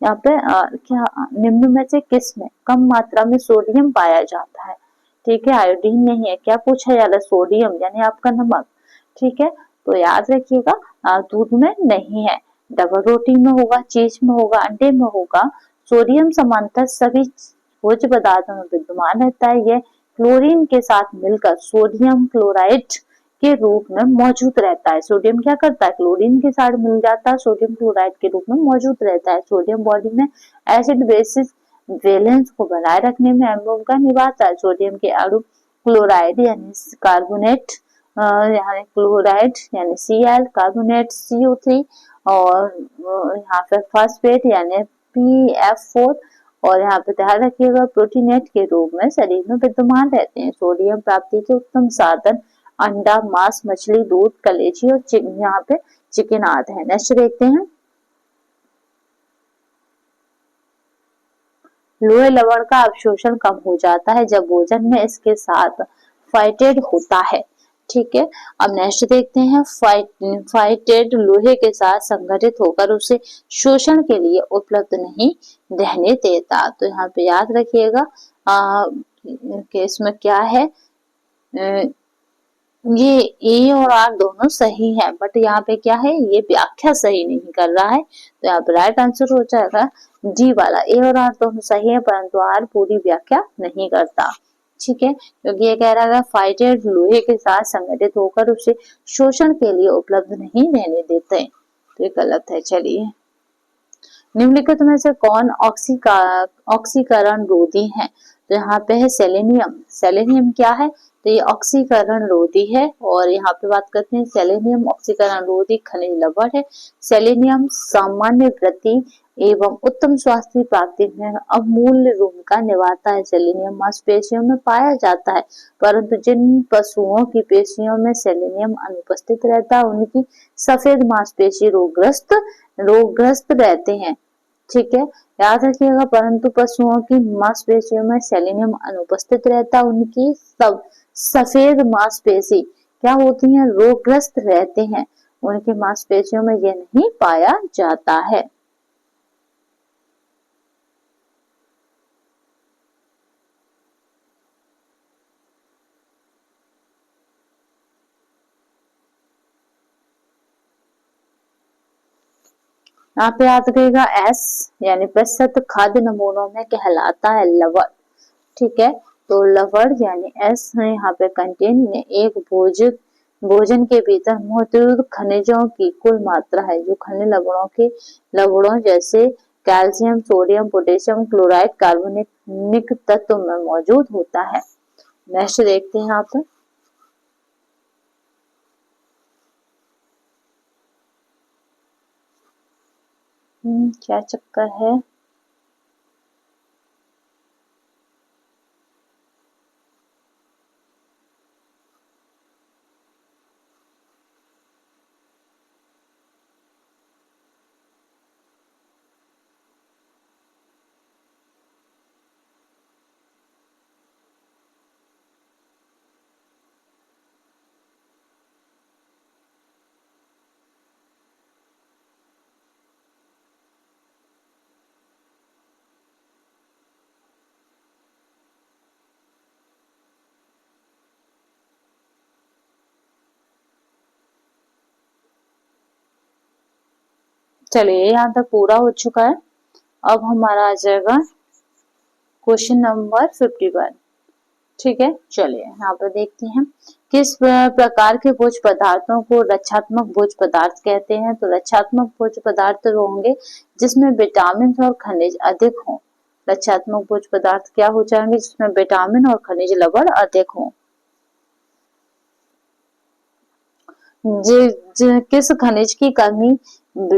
यहाँ पे क्या निम्न में से किस में कम मात्रा में सोडियम पाया जाता है। ठीक है, आयोडीन नहीं है, क्या पूछा जा रहा है, सोडियम यानी आपका नमक। ठीक है, तो याद रखिएगा दूध में नहीं है, डबल रोटी में होगा, चीज में होगा, अंडे में होगा। सोडियम समांतर सभी भोज्य पदार्थों में विद्यमान रहता है। यह क्लोरीन के साथ मिलकर सोडियम क्लोराइड के रूप में मौजूद रहता है। सोडियम क्या करता है, क्लोरीन के साथ मिल जाता है, सोडियम क्लोराइड के रूप में मौजूद रहता है। सोडियम बॉडी में एसिड बेसिस वैलेंस को बनाए रखने में अहम भूमिका निभाता है। सोडियम के अणु क्लोराइड यानी कार्बोनेट यानी क्लोराइड यानी Cl, कार्बोनेट CO3 और यहाँ पे फॉस्फेट यानी PF4, और यहाँ पे ध्यान रखिएगा प्रोटीनेट के रूप में शरीर में विद्यमान रहते हैं। सोडियम प्राप्ति के उत्तम साधन अंडा, मांस, मछली, दूध, कलेजी और यहाँ पे चिकन आदि है। नेक्स्ट देखते हैं, लोहे लवण का अवशोषण कम हो जाता है जब भोजन में इसके साथ फाइटेड होता है। ठीक है। अब नेक्स्ट देखते हैं, फाइटेड लोहे के साथ संगठित होकर उसे शोषण के लिए उपलब्ध नहीं रहने देता। तो यहाँ पे याद रखिएगा कि इसमें क्या है, ये ए और आर दोनों सही है, बट यहाँ पे क्या है, ये व्याख्या सही नहीं कर रहा है। तो यहाँ पे राइट आंसर हो जाएगा डी वाला, ए और आर दोनों सही है परंतु आर पूरी व्याख्या नहीं करता। ठीक है, क्योंकि ये कह रहा है फाइटेड लोहे के साथ संगठित होकर उसे शोषण के लिए उपलब्ध नहीं रहने देते, तो ये गलत है। चलिए, निम्नलिखित में से कौन ऑक्सीकरण रोधी है? तो यहाँ पे है सेलेनियम। सेलेनियम क्या है? तो ये ऑक्सीकरण रोधी है। और यहाँ पे बात करते हैं, सेलेनियम ऑक्सीकरण रोधी खनिज लवण है। सेलेनियम सामान्य वृद्धि एवं उत्तम स्वास्थ्य प्राप्ति में अमूल्य भूमिका निभाता है। सेलेनियम मांसपेशियों में पाया जाता है, परंतु जिन पशुओं की पेशियों में सेलेनियम अनुपस्थित रहता है उनकी सफेद मांसपेशी रोगग्रस्त रहते हैं। ठीक है, याद रखिएगा, परंतु पशुओं की मांसपेशियों में सेलेनियम अनुपस्थित रहता, उनकी सब सफेद मांसपेशी क्या होती हैं, रोगग्रस्त रहते हैं, उनकी मांसपेशियों में यह नहीं पाया जाता है। यहाँ पे याद रखिएगा एस यानी प्रतिशत खाद्य नमूनों में कहलाता है लवण। ठीक है, तो लवण यानी एस है यहाँ पे कंटेन एक भोजन के भीतर मौजूद खनिजों की कुल मात्रा है, जो खनिज लवणों जैसे calcium, sodium, potassium, chloride, carbonic तत्व में मौजूद होता है। नेक्स्ट देखते हैं यहाँ पे, क्या चक्कर है। चलिए, यहाँ तक पूरा हो चुका है। अब हमारा आ जाएगा क्वेश्चन नंबर 51। ठीक है, चलिए यहाँ पर देखते हैं, किस प्रकार के भोज्य पदार्थों को रक्षात्मक भोज्य पदार्थ कहते हैं? तो रक्षात्मक भोज्य पदार्थ वो होंगे जिसमें विटामिन और खनिज अधिक हों। रक्षात्मक भोज्य पदार्थ क्या हो जाएंगे? जिसमें विटामिन और खनिज लवण अधिक हों। किस खनिज की कमी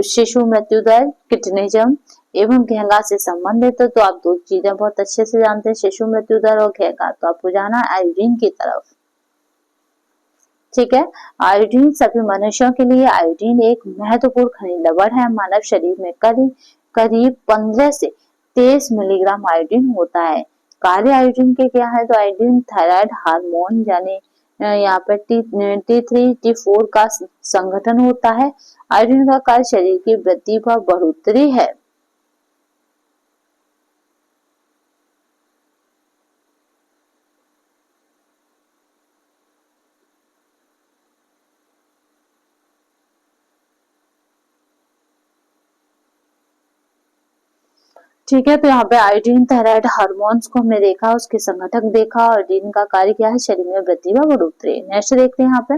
शिशु मृत्यु दर, किडनीजम एवं घेंगा से संबंधित है? तो आप दो चीजें बहुत अच्छे से जानते हैं, शिशु मृत्यु दर और घेंगा। तो आपको जाना है आयोडीन की तरफ। ठीक है, आयोडीन सभी मनुष्यों के लिए आयोडीन एक महत्वपूर्ण खनिज लवण है। मानव शरीर में करीब 15 से 23 मिलीग्राम आयोडीन होता है। कार्य आयोडीन के क्या है? तो आयोडीन थायराइड हार्मोन यानी यहाँ पर T3 T4 का संगठन होता है। आयोडीन का कार्य शरीर की वृद्धि व बढ़ोतरी है। ठीक है, तो यहाँ पे आयोडीन थायराइड हार्मोन्स को हमने देखा, उसके संगठक देखा। आयोडीन का कार्य क्या है? शरीर में वृद्धि व बढ़ोतरी। नेक्स्ट देखते हैं यहाँ पे,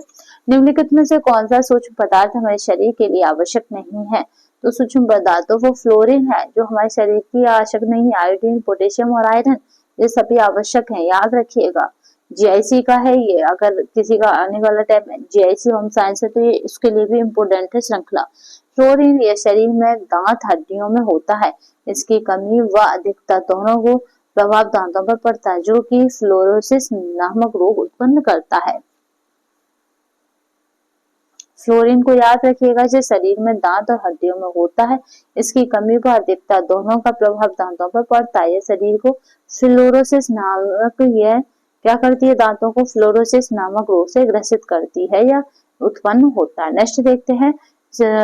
निम्नलिखित में से कौन सा सूक्ष्म पदार्थ हमारे शरीर के लिए आवश्यक नहीं है? तो सूक्ष्म पदार्थों वो फ्लोरीन है जो हमारे शरीर की आवश्यक नहीं है। आयोडीन, पोटेशियम और आयरन ये सभी आवश्यक है, याद रखिएगा। जीआईसी का है ये, अगर किसी का आने वाला टाइम जीआईसी होम साइंस है तो ये इसके लिए भी इम्पोर्टेंट है श्रृंखला। फ्लोरीन ये शरीर में दांत हड्डियों में होता है, इसकी कमी व अधिकता दोनों को प्रभाव दांतों पर पड़ता है, जो कि फ्लोरोसिस नामक रोग उत्पन्न करता है। फ्लोरीन को याद रखिएगा, जो शरीर में दांत और हड्डियों में होता है, इसकी कमी व अधिकता दोनों का प्रभाव दांतों पर पड़ता है। यह शरीर को फ्लोरोसिस नामक यह क्या करती है, दांतों को फ्लोरोसिस नामक रोग से ग्रसित करती है या उत्पन्न होता है। नेक्स्ट देखते हैं,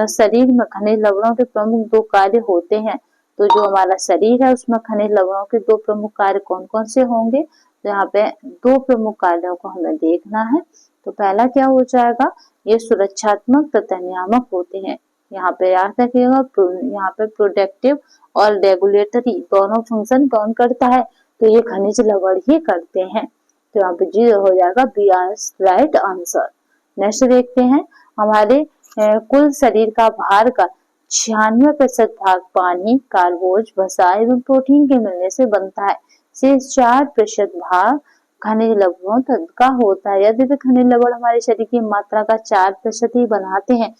शरीर में खनिज लवणों के प्रमुख दो कार्य होते हैं। तो जो हमारा शरीर है उसमें खनिज लवणों के दो प्रमुख कार्य कौन कौन से होंगे, तो यहाँ पे दो प्रमुख कार्यों को हमें देखना है। तो पहला क्या हो जाएगा, ये सुरक्षात्मक तथा नियामक होते हैं। यहाँ पे याद रखिएगा, यहाँ पे प्रोटेक्टिव और रेगुलेटरी दोनों फंक्शन कौन करता है, तो ये खनिज लवण ही करते हैं। तो यहाँ पे जी हो जाएगा बी राइट आंसर। नेक्स्ट देखते हैं, हमारे कुल शरीर का भार का 96% भाग पानी, कार्बोज, वसा एवं प्रोटीन के मिलने से बनता है। शेष 4% भाग खनिज लवणों का होता है। यदि खनिज लवण हमारे शरीर की मात्रा का 4% ही बनाते हैं,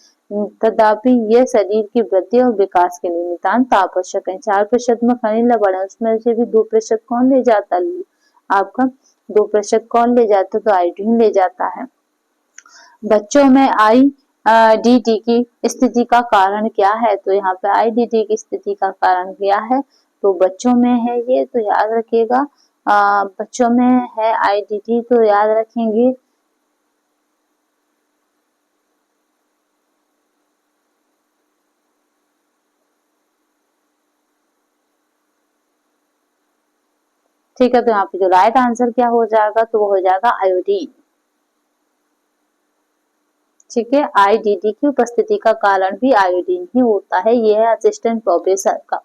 तथापि ये शरीर की वृद्धि और विकास के लिए नितांत आवश्यक है। 4% में खनिज लवण है, उसमें से भी 2% कौन ले जाता है, आपका 2% कौन ले जाता है, तो आयोडीन ले जाता है। बच्चों में IDD की स्थिति का कारण क्या है, तो यहाँ पे IDD की स्थिति का कारण क्या है, तो बच्चों में है ये, तो याद रखिएगा बच्चों में है IDD, तो याद रखेंगे ठीक है। तो यहाँ पे जो राइट आंसर क्या हो जाएगा, तो वो हो जाएगा आयोडीन। ठीक है, IDD की उपस्थिति का कारण भी आयोडीन ही होता है। ये है असिस्टेंट प्रोफेसर का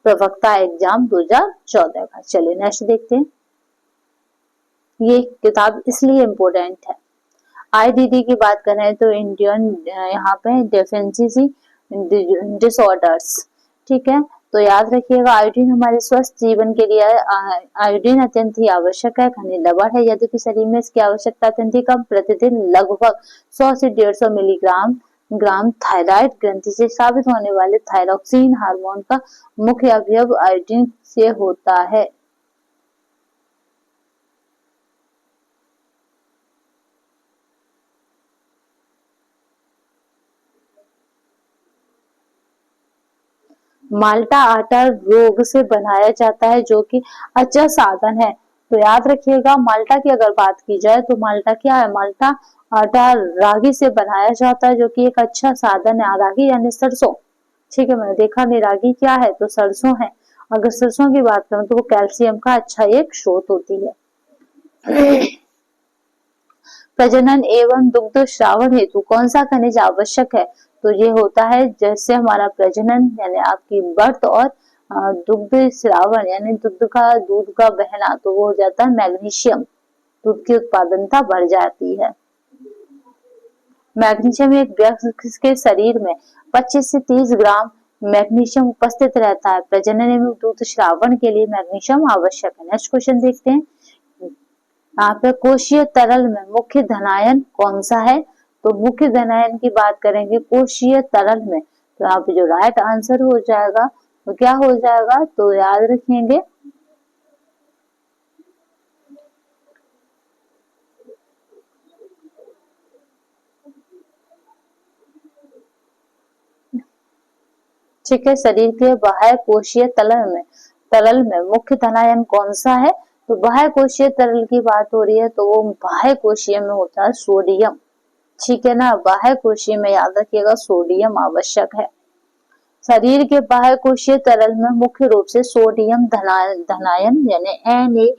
प्रवक्ता एग्जाम 2014 का। चलिए नेक्स्ट देखते हैं, ये किताब इसलिए इम्पोर्टेंट है। IDD की बात करें तो इंडियन यहाँ पे डेफिशिएंसी डिसऑर्डर्स, ठीक है। तो याद रखिएगा आयोडीन हमारे स्वस्थ जीवन के लिए आयोडीन अत्यंत ही आवश्यक है, खनिज लवण है। यद्यपि शरीर में इसकी आवश्यकता अत्यंत ही कम, प्रतिदिन लगभग 100 से 150 मिलीग्राम थायराइड ग्रंथि से स्रावित होने वाले थायरोक्सिन हार्मोन का मुख्य अवयव आयोडीन से होता है। माल्टा आटा रोग से बनाया जाता है, जो कि अच्छा साधन है। तो याद रखिएगा माल्टा की अगर बात की जाए तो माल्टा क्या है, माल्टा आटा रागी से बनाया जाता है, जो कि एक अच्छा साधन है। रागी यानी सरसों, ठीक है, मैंने देखा नहीं रागी क्या है, तो सरसों है। अगर सरसों की बात करूं तो वो कैल्शियम का अच्छा एक स्रोत होती है। प्रजनन एवं दुग्ध श्रावण हेतु कौन सा खनिज आवश्यक है, तो ये होता है जैसे हमारा प्रजनन यानी आपकी बर्थ और दुग्ध श्रावण यानी दूध का बहना, तो वो हो जाता है मैग्नीशियम। दूध की उत्पादनता बढ़ जाती है। मैग्नीशियम एक व्यक्ति के शरीर में 25 से 30 ग्राम मैग्नीशियम उपस्थित रहता है। प्रजनन एवं दूध श्रावण के लिए मैग्नीशियम आवश्यक है। नेक्स्ट क्वेश्चन देखते हैं, यहाँ पे कोशीय तरल में मुख्य धनायन कौन सा है, तो मुख्य धनायन की बात करेंगे कोशीय तरल में, तो यहाँ पे जो राइट आंसर हो जाएगा वो क्या हो जाएगा, तो याद रखेंगे ठीक है। शरीर के बाह्य कोशीय तरल में मुख्य धनायन कौन सा है, तो बाह्य कोशीय तरल की बात हो रही है, तो वो बाह्य कोशीय में होता है सोडियम, ठीक है ना। बाह्य कोशीय में याद रखिएगा सोडियम आवश्यक है। शरीर के बाह्य कोशीय तरल में मुख्य रूप से सोडियम धनायन यानी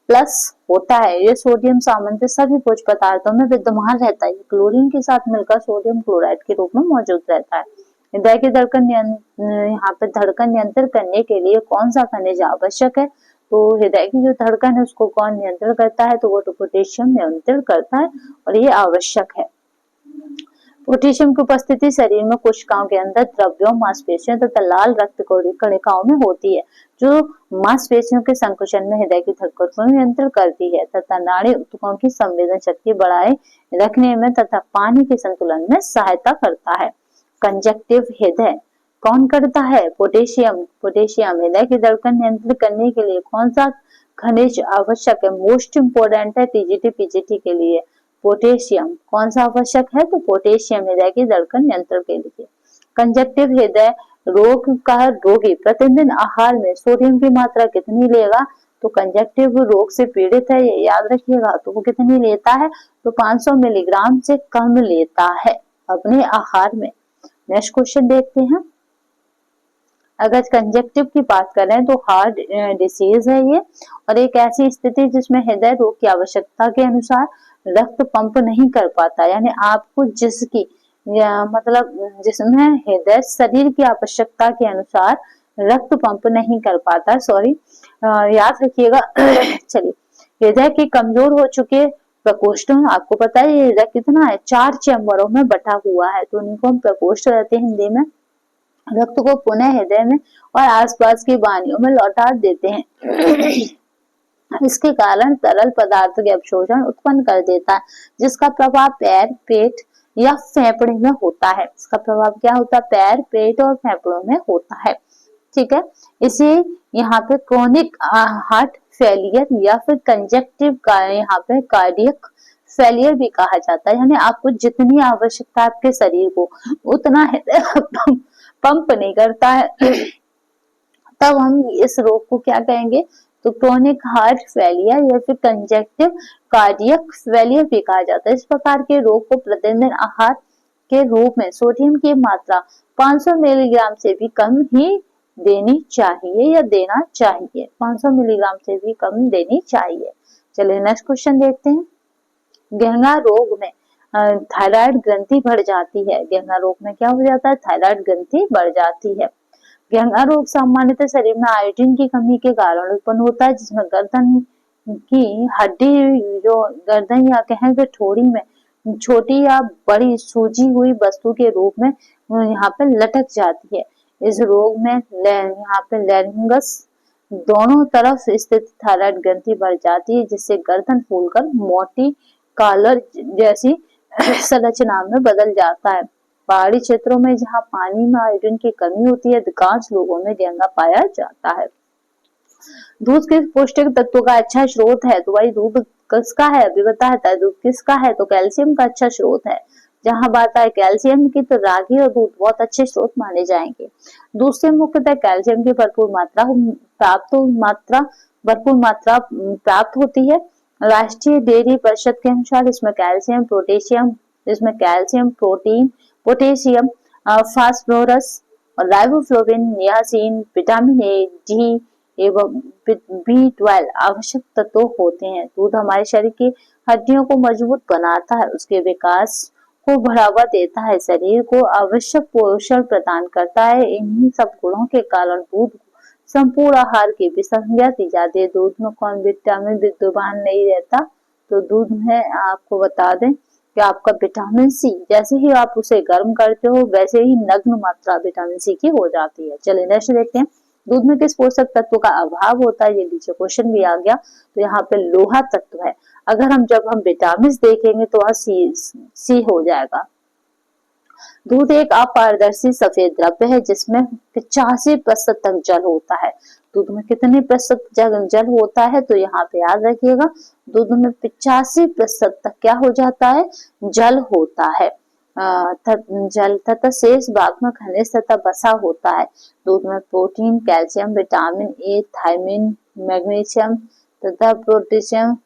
Na+ होता है। ये सोडियम सामान्यतः सभी भोज्य पदार्थों में विद्यमान रहता है। क्लोरीन के साथ मिलकर सोडियम क्लोराइड के रूप में मौजूद रहता है। हृदय की धड़कन यहाँ पे धड़कन नियंत्रित करने के लिए कौन सा खनिज आवश्यक है, तो हृदय की जो धड़कन है उसको कौन नियंत्रण करता है, तो वो तो पोटेशियम नियंत्रण करता है और ये आवश्यक है। पोटेशियम की उपस्थिति शरीर में कोशिकाओं के अंदर द्रव्यों, मांसपेशियों तथा लाल रक्त कणिकाओं में होती है, जो मांसपेशियों के संकुचन में हृदय की धड़कन को नियंत्रित करती है तथा नाड़ी ऊतकों की संवेदन शक्ति बढ़ाए रखने में तथा पानी के संतुलन में सहायता करता है। कंजक्टिव हृदय कौन करता है, पोटेशियम। पोटेशियम हृदय की धड़कन नियंत्रित करने के लिए कौन सा खनिज आवश्यक है, मोस्ट इंपोर्टेंट है TGT PGT के लिए पोटेशियम। कौन सा आवश्यक है, तो पोटेशियम हृदय की धड़कन नियंत्रण के लिए। कंजक्टिव हृदय रोग का रोगी प्रतिदिन आहार में सोडियम की मात्रा कितनी लेगा, तो कंजक्टिव रोग से पीड़ित है, ये याद रखिएगा। तो वो कितनी लेता है, तो 500 मिलीग्राम से कम लेता है अपने आहार में। नेक्स्ट क्वेश्चन देखते हैं। अगर कंजक्टिव की बात करें तो हार्ट डिसीज है ये, और एक ऐसी स्थिति जिसमें हृदय रोग की आवश्यकता के अनुसार रक्त पंप नहीं कर पाता, यानी आपको जिसकी मतलब जिसमें हृदय शरीर की आवश्यकता के अनुसार रक्त पंप नहीं कर पाता, सॉरी याद रखिएगा। चलिए, हृदय के कमजोर हो चुके प्रकोष्ठ, आपको पता है ये हृदय कितना है, 4 चैम्बरों में बटा हुआ है, तो उन्हीं को हम प्रकोष्ठ कहते हैं हिंदी में। रक्त को पुनः हृदय में और आसपास की वाहिनियों में लौटा देते हैं। इसके कारण तरल पदार्थ के अवशोषण उत्पन्न कर देता है, जिसका प्रभाव पैर, पेट या फेफड़े में होता है। इसका प्रभाव क्या होता है, पैर, पेट और फेफड़ों में होता है। ठीक है, इसे यहाँ पे क्रोनिक हार्ट फेलियर या फिर कंजक्टिव का यहाँ पे कार्डियक फेलियर भी कहा जाता है, यानी आपको जितनी आवश्यकता है आपके शरीर को उतना पंप नहीं करता है, तब हम इस रोग को क्या कहेंगे, तो क्रोनिक हार्ट फेलियर या फिर कंजक्टिव कार्डियक फेलियर भी कहा जाता है। इस प्रकार के रोग को प्रतिदिन आहार के रूप में सोडियम की मात्रा 500 मिलीग्राम से भी कम ही देनी चाहिए या देना चाहिए, 500 मिलीग्राम से भी कम देनी चाहिए। चलिए नेक्स्ट क्वेश्चन देखते हैं। गेंगा रोग में थायराइड ग्रंथि बढ़ जाती है। गेंगा रोग में क्या हो जाता है, थायराइड ग्रंथि बढ़ जाती है। गेंगा रोग सामान्यतः शरीर में आयोडीन की कमी के कारण उत्पन्न होता है, जिसमें गर्दन की हड्डी, जो गर्दन या कहें तो ठोड़ी में छोटी या बड़ी सूजी हुई वस्तु के रूप में यहाँ पे लटक जाती है। इस रोग में यहाँ पे लैरिंगस दोनों तरफ स्थित थायराइड ग्रंथि बढ़ जाती है, जिससे गर्दन फूलकर मोटी कॉलर जैसी संरचना में बदल जाता है। पहाड़ी क्षेत्रों में जहाँ पानी में आयोडीन की कमी होती है, अधिकांश लोगों में गेंगा पाया जाता है। दूध किस पौष्टिक तत्व का अच्छा स्रोत है, तो भाई दूध किसका है, अभी बताया था, दूध किसका है, तो कैल्शियम का अच्छा स्रोत है। जहां बात है कैल्शियम की, तो रागी और दूध बहुत अच्छे स्रोत माने जाएंगे। दूध से मुख्यतः कैल्शियम की भरपूर मात्रा प्राप्त होती है। राष्ट्रीय डेयरी परिषद के अनुसार इसमें कैल्शियम, प्रोटीन, पोटेशियम, फास्फोरस और riboflavin, niacin, vitamin A, D एवं B12 आवश्यक तत्व होते हैं। दूध हमारे शरीर की हड्डियों को मजबूत बनाता है, उसके विकास को बढ़ावा देता है, शरीर को आवश्यक पोषण प्रदान करता है। इन्हीं सब गुणों के कारण दूध संपूर्ण आहार की भी संज्ञा दी जाती है। दूध में कौन विटामिन विद्यमान नहीं रहता, तो दूध में आपको बता दें कि आपका विटामिन सी, जैसे ही आप उसे गर्म करते हो वैसे ही नग्न मात्रा विटामिन सी की हो जाती है। चलिए नेक्स्ट देखते हैं। दूध में किस पोषक तत्व का अभाव होता है, ये नीचे क्वेश्चन भी आ गया, तो यहाँ पे लोहा तत्व है। अगर जब हम विटामिन देखेंगे तो वह सी हो जाएगा। दूध एक अपारदर्शी सफेद द्रव्य है, जिसमें 85% तक जल होता है। दूध में कितने प्रतिशत जल होता है, तो यहाँ पे याद रखिएगा, दूध में 85% तक क्या हो जाता है, जल होता है। जल तथा शेष भाग में खनिज तथा वसा होता है। दूध में protein, calcium, vitamin A, thiamine, magnesium तथा पोटेशियम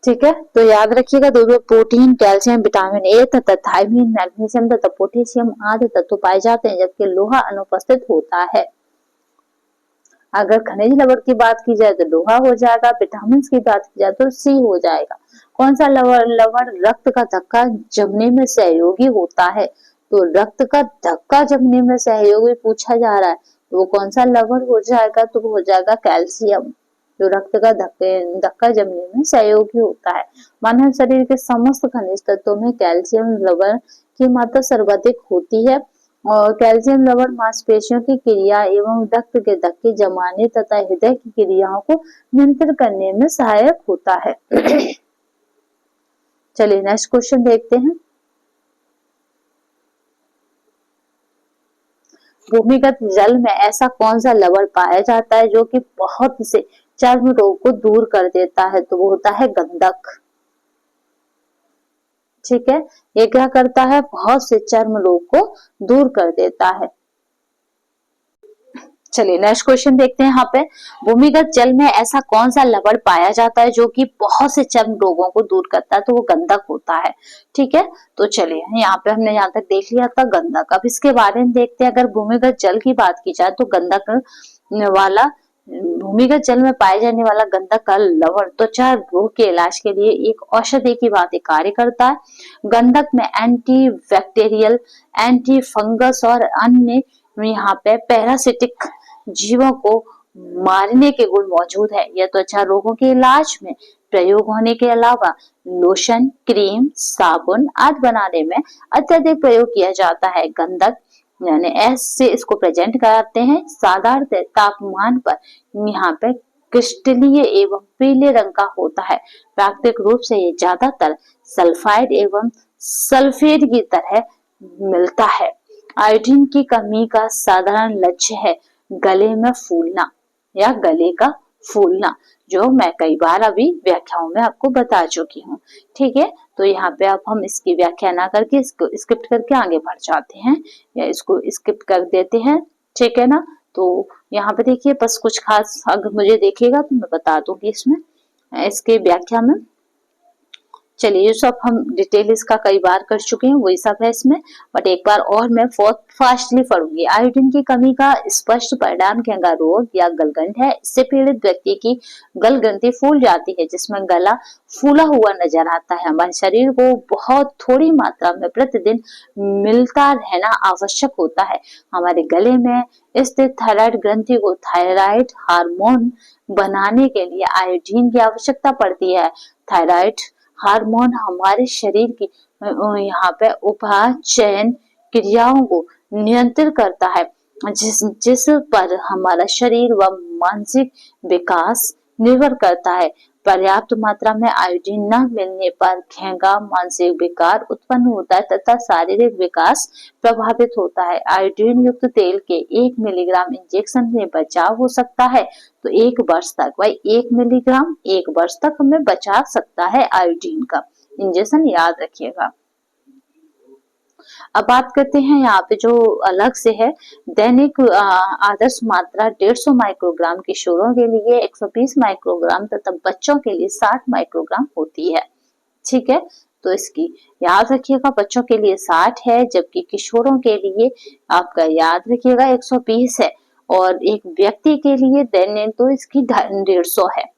ठीक है, तो याद रखिएगा दूध में प्रोटीन, कैल्शियम, विटामिन ए तथा थायमिन, मैग्नीशियम तथा पोटेशियम आदि तत्व पाए जाते हैं, जबकि लोहा अनुपस्थित होता है। अगर खनिज लवण की बात की जाए तो लोहा हो जाएगा, विटामिन की बात की जाए तो सी हो जाएगा। कौन सा लवण रक्त का धक्का जमने में सहयोगी होता है, तो रक्त का धक्का जमने में सहयोगी पूछा जा रहा है, तो वो कौन सा लवण हो जाएगा, तो वो हो जाएगा कैल्शियम, जो रक्त का धक्का जमने में सहयोगी होता है। मानव शरीर के समस्त खनिज तत्वों में कैल्शियम लवण की मात्रा सर्वाधिक होती है, और कैल्शियम लवण मांसपेशियों की क्रिया एवं रक्त के धक्के जमाने तथा हृदय की क्रियाओं को नियंत्रित करने में सहायक होता है। चलिए नेक्स्ट क्वेश्चन देखते हैं। भूमिगत जल में ऐसा कौन सा लवण पाया जाता है जो कि बहुत से चर्म रोग को दूर कर देता है, तो वो होता है गंधक। ठीक है, ये क्या करता है, बहुत से चर्म रोग को दूर कर देता है। चलिए नेक्स्ट क्वेश्चन देखते हैं यहाँ पे, भूमिगत जल में ऐसा कौन सा लवण पाया जाता है जो कि बहुत से चर्म रोगों को दूर करता है, तो वो गंधक होता है। ठीक है, तो चलिए यहाँ पे हमने यहाँ तक देख लिया था गंधक। अब इसके बारे में देखते हैं, अगर भूमिगत जल की बात की जाए तो गंधक वाला, भूमिगत जल में पाए जाने वाला गंधक का लवण त्वचा रोग के इलाज के लिए एक औषधि की भांति कार्य करता है। गंधक में एंटी बैक्टीरियल, एंटी फंगस और अन्य यहाँ पे पैरासिटिक जीवों को मारने के गुण मौजूद है। यह त्वचा रोगों के इलाज में प्रयोग होने के अलावा लोशन, क्रीम, साबुन आदि बनाने में अत्यधिक प्रयोग किया जाता है। गंधक यानी एस से इसको प्रेजेंट कराते हैं। साधारण तापमान पर यहाँ पे क्रिस्टलीय एवं पीले रंग का होता है। प्राकृतिक रूप से ये ज्यादातर सल्फाइड एवं सल्फेट की तरह मिलता है। आयोडीन की कमी का साधारण लक्ष्य है गले में फूलना या गले का फूलना, जो मैं कई बार अभी व्याख्याओं में आपको बता चुकी हूँ। ठीक है, तो यहाँ पे अब हम इसकी व्याख्या ना करके इसको स्किप करके आगे बढ़ जाते हैं या इसको स्किप कर देते हैं। ठीक है ना, तो यहाँ पे देखिए बस कुछ खास अगर मुझे देखिएगा तो मैं बता दूंगी इसमें इसके व्याख्या में। चलिए ये सब हम डिटेल इसका कई बार कर चुके हैं, वही सब है इसमें, बट एक बार और मैं फास्टली पढ़ूंगी। आयोडीन की कमी का स्पष्ट परिणाम घेंगा रोग या गलगंड है। इससे पीड़ित व्यक्ति की गल ग्रंथि फूल जाती है, जिसमें गला फूला हुआ नजर आता है। हमारे शरीर को बहुत थोड़ी मात्रा में प्रतिदिन मिलता रहना आवश्यक होता है। हमारे गले में स्थित थायराइड ग्रंथि को थायराइड हार्मोन बनाने के लिए आयोडीन की आवश्यकता पड़ती है। थायराइड हार्मोन हमारे शरीर की यहाँ पे उपाचयन क्रियाओं को नियंत्रित करता है, जिस पर हमारा शरीर व मानसिक विकास निर्भर करता है। पर्याप्त मात्रा में आयोडीन न मिलने पर घेंगा, मानसिक विकार उत्पन्न होता है तथा शारीरिक विकास प्रभावित होता है। आयोडीन युक्त तेल के 1 मिलीग्राम इंजेक्शन में बचाव हो सकता है, तो 1 वर्ष तक, भाई 1 मिलीग्राम 1 वर्ष तक हमें बचा सकता है आयोडीन का इंजेक्शन, याद रखिएगा। अब बात करते हैं यहाँ पे जो अलग से है, दैनिक आदर्श मात्रा 150 माइक्रोग्राम किशोरों के लिए 120 माइक्रोग्राम तथा बच्चों के लिए 60 माइक्रोग्राम होती है। ठीक है, तो इसकी याद रखिएगा, बच्चों के लिए 60 है जबकि किशोरों के लिए आपका याद रखिएगा 120 है, और एक व्यक्ति के लिए दैनिक तो इसकी 150 है।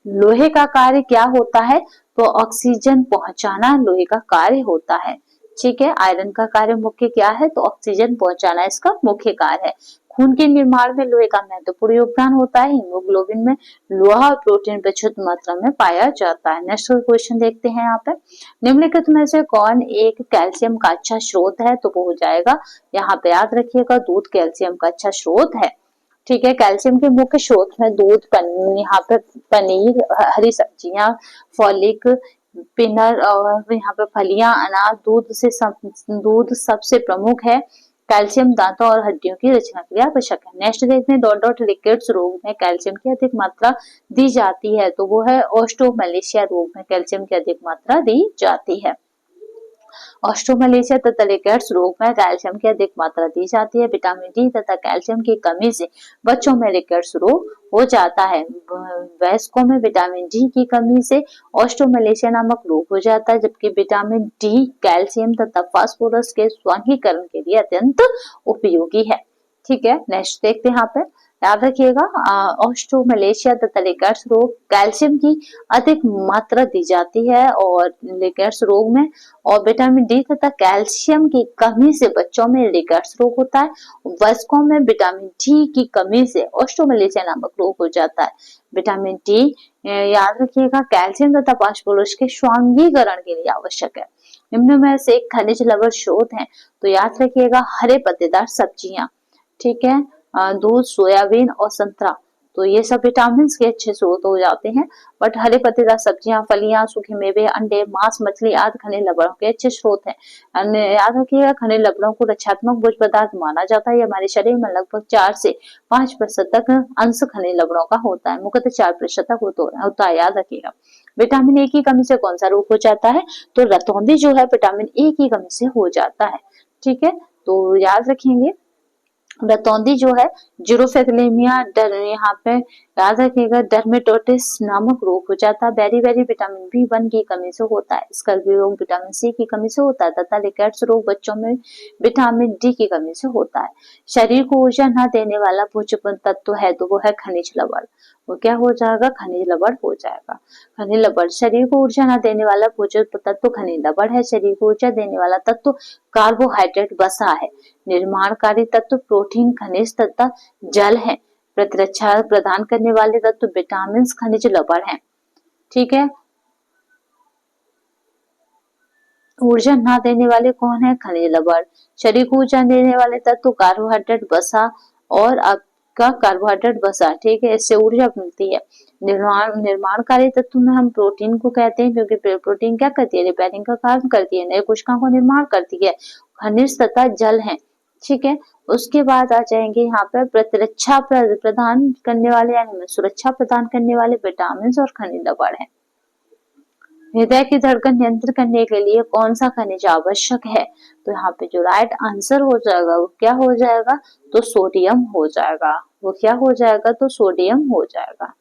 लोहे का कार्य क्या होता है, तो ऑक्सीजन पहुंचाना लोहे का कार्य होता है। ठीक है, आयरन का कार्य मुख्य क्या है, तो ऑक्सीजन पहुंचाना इसका मुख्य कार्य है। खून के निर्माण में लोहे का महत्वपूर्ण योगदान होता है। हीमोग्लोबिन में लोहा और प्रोटीन प्रचुर मात्रा में पाया जाता है। नेक्स्ट क्वेश्चन देखते हैं यहाँ पे, निम्नलिखित में से कौन एक कैल्शियम का अच्छा स्रोत है, तो वो हो जाएगा यहाँ पे याद रखिएगा दूध कैल्शियम का अच्छा स्रोत है। ठीक है, कैल्शियम के मुख्य स्रोत में दूध, यहाँ पे पनीर, हरी सब्जियां, फॉलिक पिनर और यहाँ पे फलियां, अनाज, दूध सबसे प्रमुख है। कैल्शियम दांतों और हड्डियों की रचना के लिए आवश्यक है। नेक्स्ट देखते हैं, डॉट रिकेट्स रोग में कैल्शियम की अधिक मात्रा दी जाती है, तो वो है ऑस्टियोमलेशिया रोग में कैल्शियम की अधिक मात्रा दी जाती है। ऑस्ट्रोमलेशिया तथा रिकेट्स रोग में कैल्शियम की अधिक मात्रा दी जाती है। विटामिन डी तथा कैल्शियम की कमी से बच्चों में रिकेट्स रोग हो जाता है। वयस्कों में विटामिन डी की कमी से ऑस्ट्रोमलेशिया नामक रोग हो जाता है, जबकि विटामिन डी कैल्शियम तथा फास्फोरस के स्वांगीकरण के लिए अत्यंत उपयोगी है। ठीक है, नेक्स्ट देखते हैं यहाँ पे, याद रखिएगा ऑस्ट्रोमलेशिया तथा रिकेट्स रोग कैल्शियम की अधिक मात्रा दी जाती है और रिकेट्स रोग में, और विटामिन डी तथा कैल्शियम की कमी से बच्चों में रिकेट्स रोग होता है। वयस्कों में विटामिन डी की कमी से ऑस्ट्रोमलेशिया नामक रोग हो जाता है। विटामिन डी याद रखिएगा कैल्शियम तथा फास्फोरस के स्वांगीकरण के लिए आवश्यक है। निम्न में से एक खनिज लवण स्रोत है, तो याद रखिएगा हरे पत्तेदार सब्जियां। ठीक है, दूध, सोयाबीन और संतरा, तो ये सब विटामिन के अच्छे स्रोत हो जाते हैं। बट हरे पत्तेदार सब्जियां, फलियां, सूखे मेवे, अंडे, मांस, मछली आदि खनिज लवणों के अच्छे स्रोत हैं। याद रखिएगा, खनिज लवणों को रक्षात्मक भोज्य पदार्थ माना जाता है। हमारे शरीर में लगभग 4 से 5% तक अंश खनिज लवणों का होता है, मुख्यतः 4% तक होता है, याद रखिएगा। विटामिन ए की कमी से कौन सा रोग हो जाता है? तो रतौंधी जो है विटामिन ए की कमी से हो जाता है। ठीक है, तो याद रखेंगे रतौंधी जो है जीरोफिलिमिया यहाँ पे याद रखिएगा डर्मेटोटिस नामक रोग हो जाता है। बेरी विटामिन बी1 की कमी से होता है। स्कर्वी रोग विटामिन सी की कमी से होता है तथा रिकेट्स रोग बच्चों में विटामिन डी की कमी से होता है। शरीर को ऊर्जा न देने वाला भोज्य तत्व है तो वो है खनिज लवण। वो क्या हो जाएगा? खनिज लवण हो जाएगा। खनिज लवण शरीर को ऊर्जा न देने वाला भोज्य तत्व खनिज लवण है। शरीर को ऊर्जा देने वाला तत्व कार्बोहाइड्रेट वसा है। निर्माणकारी तत्व प्रोटीन, खनिज तथा जल है। प्रतिरक्षा प्रदान करने वाले तत्व विटामिन, खनिज लवण है। ठीक है, ऊर्जा ना देने वाले कौन है? खनिज लवण। शरीर को ऊर्जा देने वाले तत्व कार्बोहाइड्रेट वसा और आपका कार्बोहाइड्रेट वसा, ठीक है, इससे ऊर्जा मिलती है। निर्माणकारी तत्व में हम प्रोटीन को कहते हैं, क्योंकि प्रोटीन क्या करती है? रिपेयरिंग का काम करती है, नए कोशिकाओं को निर्माण करती है। खनिज तथा जल है। ठीक है, उसके बाद आ जाएंगे यहाँ पर प्रतिरक्षा प्रदान करने वाले यानी सुरक्षा प्रदान करने वाले विटामिन और खनिज लवण है। हृदय की धड़कन नियंत्रित करने के लिए कौन सा खनिज आवश्यक है? तो यहाँ पे जो राइट आंसर हो जाएगा वो क्या हो जाएगा? तो सोडियम हो जाएगा। वो क्या हो जाएगा? तो सोडियम हो जाएगा।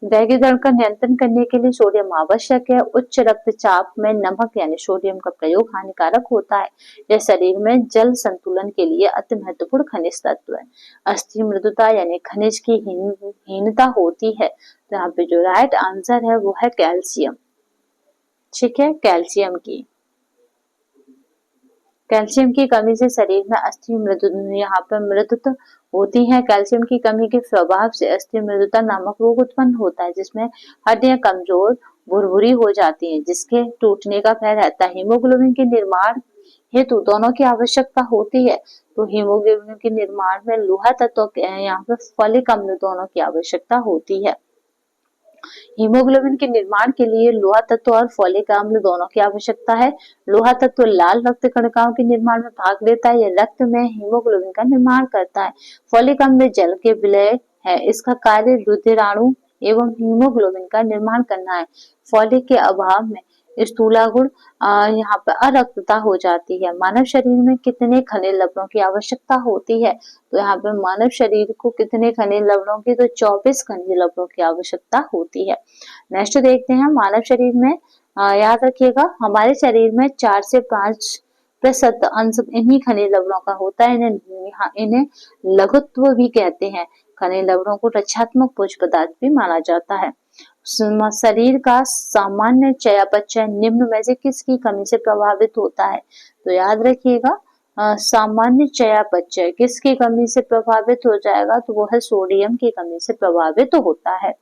हृदय की धड़कन नियंत्रण करने के लिए सोडियम आवश्यक है। उच्च रक्तचाप में नमक यानी सोडियम का प्रयोग हानिकारक होता है। यह शरीर में जल संतुलन के लिए अति महत्वपूर्ण खनिज तत्व है। अस्थि मृदुता यानी खनिज की हीनता होती है। तो यहाँ पे जो राइट आंसर है वो है कैल्शियम। ठीक है, कैल्शियम की कमी से शरीर में अस्थि यहाँ पे मृदुता होती है। कैल्शियम की कमी के प्रभाव से अस्थि मृदुता नामक रोग उत्पन्न होता है, जिसमें हड्डियां कमजोर भुरभुरी हो जाती हैं, जिसके टूटने का भय रहता है। हीमोग्लोबिन के निर्माण हेतु दोनों की आवश्यकता होती है। तो हीमोग्लोबिन के निर्माण में लोहा तत्व यहाँ पे फॉलिक अम्ल दोनों की आवश्यकता होती है। हीमोग्लोबिन के निर्माण के लिए लोहा तत्व और फोलिक अम्ल दोनों की आवश्यकता है। लोहा तत्व लाल रक्त कणिकाओं के निर्माण में भाग लेता है। यह रक्त में हीमोग्लोबिन का निर्माण करता है। फोलिक अम्ल जल के विलय है। इसका कार्य रुधिराणु एवं हीमोग्लोबिन का निर्माण करना है। फोलिक के अभाव में स्थूला गुण यहाँ पर अरक्तता हो जाती है। मानव शरीर में कितने खनिज लवणों की आवश्यकता होती है? तो यहाँ पे मानव शरीर को कितने खनिज लवणों की? तो 24 खनिज लवणों की आवश्यकता होती है। नेक्स्ट देखते हैं मानव शरीर में याद रखिएगा हमारे शरीर में 4 से 5% अंश इन्हीं खनिज लवणों का होता है। इन्हें लघुत्व भी कहते हैं। खनिज लवणों को रक्षात्मक भोज्य पदार्थ भी माना जाता है। शरीर का सामान्य चयापचय निम्न में से किसकी कमी से प्रभावित होता है? तो याद रखिएगा सामान्य चयापचय किसकी कमी से प्रभावित हो जाएगा? तो वो है सोडियम की कमी से प्रभावित होता है।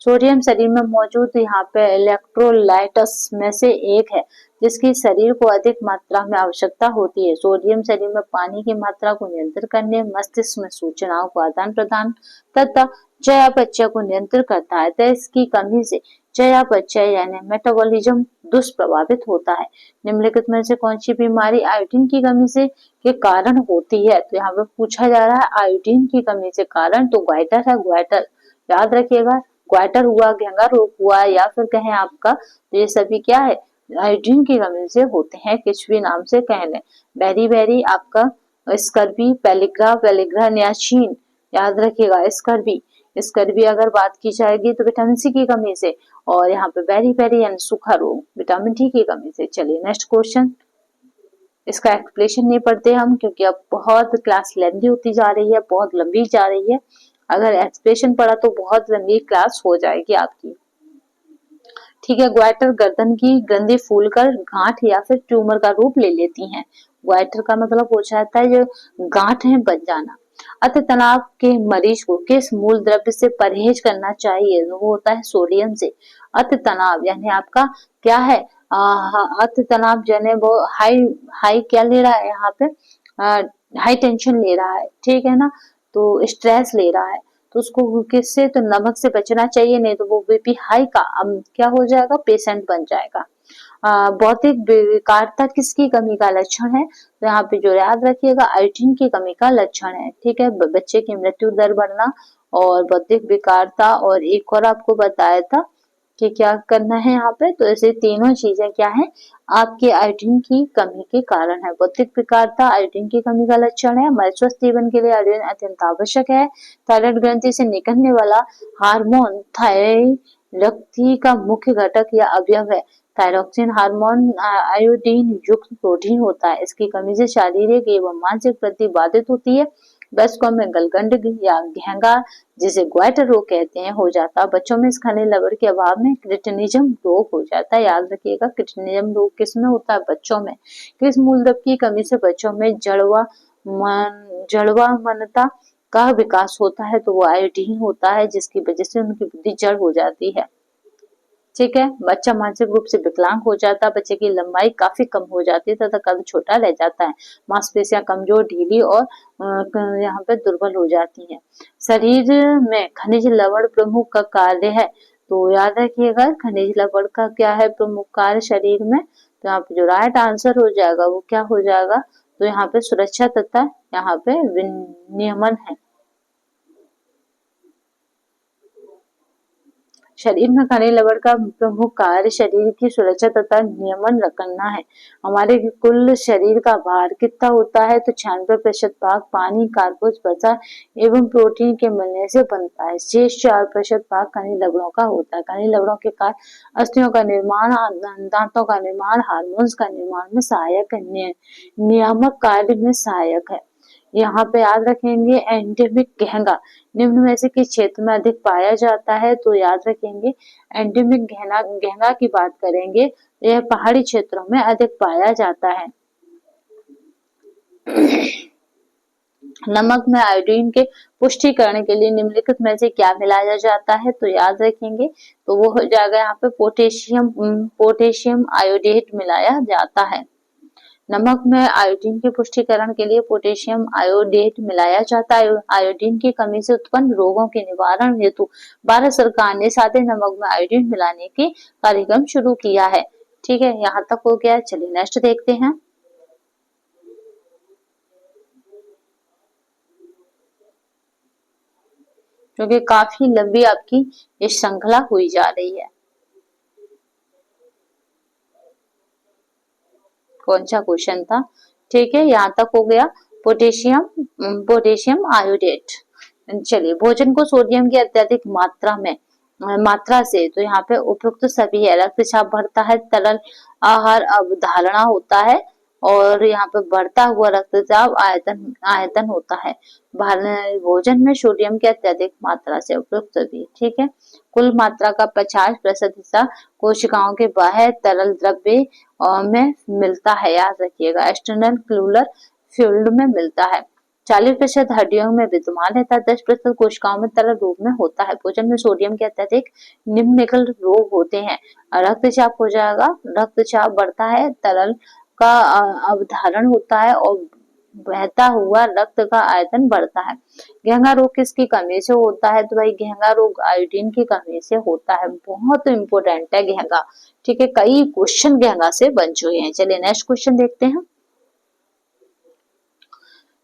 सोडियम शरीर में मौजूद यहाँ पे इलेक्ट्रोलाइट्स में से एक है, जिसकी शरीर को अधिक मात्रा में आवश्यकता होती है। सोडियम शरीर में पानी की मात्रा को नियंत्रित करने, मस्तिष्क में सूचनाओं को आदान प्रदान तथा चयापचय को नियंत्रित करता है। तो इसकी कमी से चयापचय यानी मेटाबॉलिज्म दुष्प्रभावित होता है। निम्नलिखित में से कौन सी बीमारी आयोडीन की कमी से के कारण होती है? तो यहाँ पे पूछा जा रहा है आयोडीन की कमी से कारण, तो ग्वाइटर है। ग्वाइटर याद रखिएगा, ग्वाइटर हुआ, घेंगा रोग हुआ, या फिर कहें आपका, तो ये सभी क्या है? आयोडीन की कमी से होते हैं। कुछ भी नाम से कह लें। बेरी आपका स्कर्वी, पेलिग्रा नियाचिन याद रखिएगा। स्कर्वी अगर बात की जाएगी तो विटामिन सी की कमी से, और यहाँ पे बेरी यानी सूखा रोग विटामिन डी की कमी से। चलिए नेक्स्ट क्वेश्चन, इसका एक्सप्लेनेशन नहीं पढ़ते हम, क्योंकि अब बहुत क्लास लेंथी होती जा रही है, बहुत लंबी जा रही है। अगर एक्सप्लेनेशन पढ़ा तो बहुत लंबी क्लास हो जाएगी आपकी। ठीक है, ग्वाइटर गर्दन की ग्रंथि फूलकर गांठ या फिर ट्यूमर का रूप ले लेती हैं। ग्वाइटर का मतलब हो जाता है जो गांठ है बन जाना। अति तनाव के मरीज को किस मूल द्रव्य से परहेज करना चाहिए? वो होता है सोडियम से। अति तनाव यानी आपका क्या है? अति तनाव जने वो हाई क्या ले रहा है यहाँ पे? हाई टेंशन ले रहा है, ठीक है ना, तो स्ट्रेस ले रहा है, तो उसको किससे, तो नमक से बचना चाहिए, नहीं तो वो बीपी हाई का क्या हो जाएगा, पेशेंट बन जाएगा। बौद्धिक विकारता किसकी कमी का लक्षण है, तो यहाँ पे जो याद रखिएगा आयोडीन की कमी का लक्षण है, ठीक है। बच्चे की मृत्यु दर बढ़ना और बौद्धिक विकारता, और एक और आपको बताया था कि क्या करना है यहाँ पे, तो ऐसे तीनों चीजें क्या है, आपके आयोडीन की कमी के कारण है। बौद्धिक विकारता आयोडीन की कमी का लक्षण है। हमारे स्वस्थ जीवन के लिए आयोडीन अत्यंत आवश्यक है। थायराइड ग्रंथि से निकलने वाला हार्मोन थायरॉक्सी का मुख्य घटक या अवयव है। थायरॉक्सिन हार्मोन आयोडीन युक्त प्रोटीन होता है। इसकी कमी से शारीरिक एवं मानसिक वृद्धि बाधित होती है। वयस्कों में गलगंड या घेंगा, जिसे ग्वाइटर रोग कहते हैं, हो जाता है। बच्चों में इस खनिज लवण के अभाव में क्रिटिनिज्म रोग हो जाता है। याद रखिएगा, क्रिटिनिज्म रोग किसमें होता है, बच्चों में। किस मूलद्रव्य की कमी से बच्चों में जड़वामनता का विकास होता है, तो वो आयोडीन होता है, जिसकी वजह से उनकी बुद्धि जड़ हो जाती है, ठीक है। बच्चा मानसिक रूप से विकलांग हो जाता है। बच्चे की लंबाई काफी कम हो जाती है तथा कद छोटा रह जाता है। मांसपेशियां कमजोर, ढीली और यहाँ पे दुर्बल हो जाती हैं। शरीर में खनिज लवण प्रमुख का कार्य है, तो याद रखिएगा खनिज लवण का क्या है प्रमुख कार्य शरीर में, तो यहाँ पे जो राइट आंसर हो जाएगा वो क्या हो जाएगा, तो यहाँ पे सुरक्षा तथा यहाँ पे विनियमन है। शरीर में खनिज लवण का प्रमुख कार्य शरीर की सुरक्षा तथा नियमन करना है। हमारे कुल शरीर का भार कितना होता है, तो 96% भाग पानी, कार्बोज, वसा एवं प्रोटीन के मिलने से बनता है। शेष 4% भाग खनिज लवणों का होता है। खनिज लवणों के कारण अस्थियों का निर्माण, दांतों का निर्माण, हार्मोन्स का निर्माण में सहायक है, नियामक कार्य में सहायक है। यहाँ पे याद रखेंगे एंडेमिक घेंगा निम्न में से किस क्षेत्र में अधिक पाया जाता है, तो याद रखेंगे एंडेमिक घेंगा की बात करेंगे, यह पहाड़ी क्षेत्रों में अधिक पाया जाता है। नमक में आयोडीन के पुष्टिकरण के लिए निम्नलिखित में से क्या मिलाया जाता है, तो याद रखेंगे तो वो हो जाएगा यहाँ पे पोटेशियम आयोडेट मिलाया जाता है। नमक में आयोडीन के पुष्टिकरण के लिए पोटेशियम आयोडेट मिलाया जाता है। आयोडीन की कमी से उत्पन्न रोगों के निवारण हेतु भारत सरकार ने सादे नमक में आयोडीन मिलाने की कार्यक्रम शुरू किया है, ठीक है। यहाँ तक हो गया, चलिए नेक्स्ट देखते हैं। क्योंकि काफी लंबी आपकी ये श्रृंखला हुई जा रही है। कौन सा क्वेश्चन था, ठीक है, यहाँ तक हो गया। Potassium iodate. चलिए, भोजन को सोडियम की अत्यधिक मात्रा से, तो यहाँ पे उपयुक्त सभी है। रक्तचाप बढ़ता है, तरल आहार अवधारणा होता है, और यहाँ पे बढ़ता हुआ रक्तचाप आयतन होता है। भोजन में सोडियम की अत्यधिक मात्रा से उपयुक्त सभी, ठीक है। कुल मात्रा का 50% हिस्सा कोशिकाओं के बाह्य तरल द्रव्य में मिलता है, याद रखिएगा, एक्सटर्नल क्लूलर फ्लूइड में मिलता है। 40% हड्डियों में विद्यमान रहता है, 10% कोशिकाओं में तरल रूप में होता है। भोजन में सोडियम के अत्यधिक निम्नलिखित रोग होते हैं। रक्तचाप हो जाएगा, रक्तचाप बढ़ता है, तरल का अवधारण होता है, और बहता हुआ रक्त का आयतन बढ़ता है। घेंगा रोग किसकी कमी से होता है, तो भाई घेंगा रोग आयोडीन की कमी से होता है। बहुत इंपॉर्टेंट है घेंगा, ठीक है। कई क्वेश्चन घेंगा से बन चुके हैं। चलिए नेक्स्ट क्वेश्चन देखते हैं।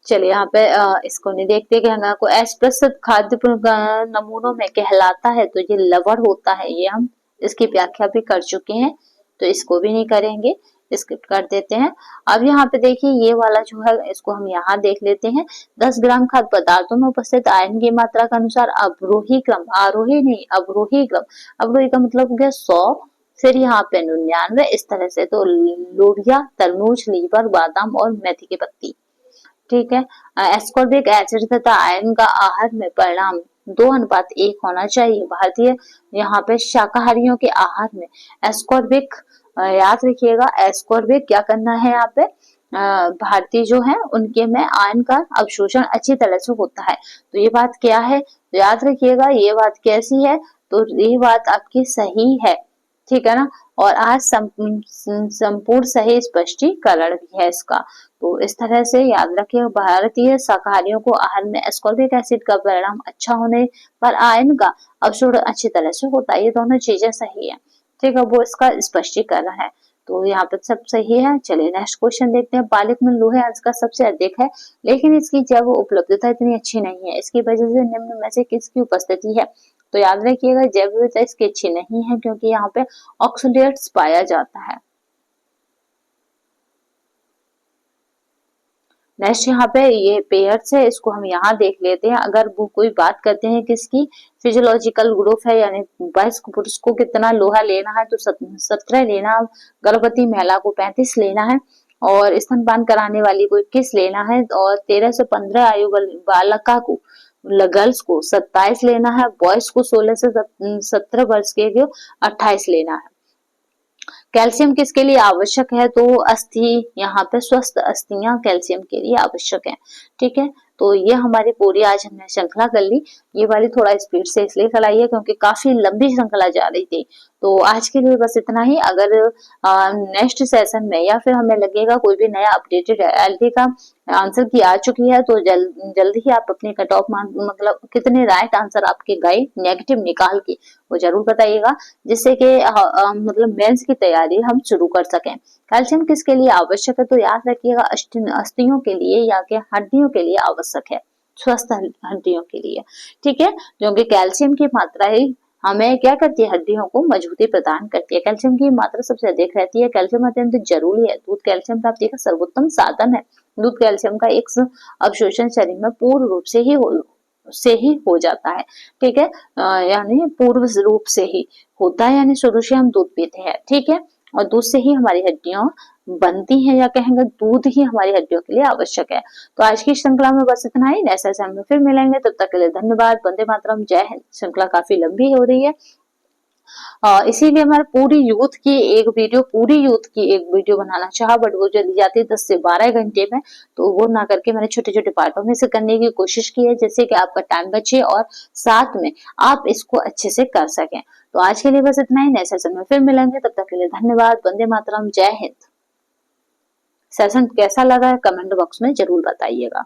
चलिए यहाँ पे इसको नहीं देखते, घेंगा को प्रस्तुत खाद्य नमूनों में कहलाता है, तो ये लवण होता है, ये हम इसकी व्याख्या भी कर चुके हैं, तो इसको भी नहीं करेंगे, स्किप कर देते हैं। अब यहाँ पे देखिए ये वाला जो है इसको हम यहाँ देख लेते हैं। 10 ग्राम खाद्य पदार्थों में उपस्थित आयरन की मात्रा के अनुसार अवरोही क्रम, आरोही नहीं अवरोही क्रम, अवरोही का मतलब हो गया 100, फिर यहाँ पे 99, इस तरह से। तो लोबिया, तरबूज, लीवर, बादाम और मेथी की पत्ती, ठीक है। एस्कॉर्बिक एसिड तथा आयरन का आहार में परिणाम 2:1 होना चाहिए। भारतीय यहाँ पे शाकाहारियों के आहार में एस्कॉर्बिक, याद रखिएगा एस्कॉर्बिक क्या करना है यहाँ पे, भारतीय जो है उनके में आयरन का अवशोषण अच्छी तरह से होता है। तो ये बात क्या है, तो याद रखिएगा ये बात कैसी है, तो ये बात आपकी सही है, ठीक है ना। और आज संपूर्ण सही स्पष्टीकरण भी है इसका। तो इस तरह से याद रखिए, भारतीय शाकाहारियों को आहार में एस्कॉर्बिक एसिड का परिणाम अच्छा होने पर आयन का अवशोषण अच्छी तरह से होता है। ये दोनों चीजें सही है, ठीक है, वो इसका स्पष्टीकरण है। तो यहाँ पे सब सही है। चलिए नेक्स्ट क्वेश्चन देखते हैं। पालक में लोहे अंश का सबसे अधिक है, लेकिन इसकी जैव उपलब्धता इतनी अच्छी नहीं है, इसकी वजह से निम्न में से किसकी उपस्थिति है। तो याद रखिएगा, जैव विविधता इसकी अच्छी नहीं है क्योंकि यहाँ पे ऑक्सीडेट्स पाया जाता है। नेक्स्ट यहाँ पे ये पेयर्स है, इसको हम यहाँ देख लेते हैं। अगर वो कोई बात करते हैं किसकी, फिजियोलॉजिकल ग्रुप है, यानी वयस्क पुरुष को कितना लोहा लेना है, तो 17 लेना, गर्भवती महिला को 35 लेना है, और स्तनपान कराने वाली को 21 लेना है, और 13 से 15 आयु बालिका को, गर्ल्स को 27 लेना है, बॉयज को 16 से 17 वर्ष के 28 लेना है। कैल्शियम किसके लिए आवश्यक है, तो अस्थि, यहाँ पे स्वस्थ अस्थियां कैल्शियम के लिए आवश्यक है, ठीक है। तो ये हमारी पूरी आज हमने श्रृंखला कर ली। ये वाली थोड़ा स्पीड से इसलिए चलाई है क्योंकि काफी लंबी श्रृंखला जा रही थी। तो आज के लिए बस इतना ही। अगर नेक्स्ट सेशन में या फिर हमें लगेगा कोई भी नया अपडेटेड एलटी का आंसर की आ चुकी है, तो जल्द ही आप अपने कट ऑफ मतलब कितने राइट आंसर आपके गए नेगेटिव निकाल के वो जरूर बताइएगा, जिससे कि मतलब मेंस की तैयारी हम शुरू कर सकें। कैल्शियम किसके लिए आवश्यक है, तो याद रखिएगा अस्थियों के लिए या के हड्डियों के लिए आवश्यक है, स्वस्थ हड्डियों के लिए, ठीक है। क्योंकि कैल्शियम की मात्रा ही हमें क्या करती है, हड्डियों को मजबूती प्रदान करती है। कैल्शियम की मात्रा सबसे अधिक रहती है। कैल्शियम अत्यंत जरूरी है। दूध कैल्शियम प्राप्ति का सर्वोत्तम साधन है। दूध कैल्शियम का एक अवशोषण शरीर में पूर्ण रूप से ही हो जाता है, ठीक है, यानी पूर्व रूप से ही होता है, यानी शुरू से हम दूध पीते हैं, ठीक है, और दूध से ही हमारी हड्डियां बनती हैं, या कहेंगे दूध ही हमारी हड्डियों के लिए आवश्यक है। तो आज की श्रृंखला में बस इतना ही। नेक्स्ट सेशन में फिर मिलेंगे, तब तक के लिए धन्यवाद। वंदे मातरम, जय हिंद। श्रृंखला काफी लंबी हो रही है, इसीलिए मैं पूरी यूथ की एक वीडियो बनाना चाहा, बट वो चली जाती है 10 से 12 घंटे में, तो वो ना करके मैंने छोटे छोटे पार्टों में से करने की कोशिश की है, जिससे कि आपका टाइम बचे और साथ में आप इसको अच्छे से कर सकें। तो आज के लिए बस इतना ही। नए सेशन में फिर मिलेंगे, तब तक के लिए धन्यवाद। वंदे मातरम, जय हिंद। सेशन कैसा लगा है कमेंट बॉक्स में जरूर बताइएगा।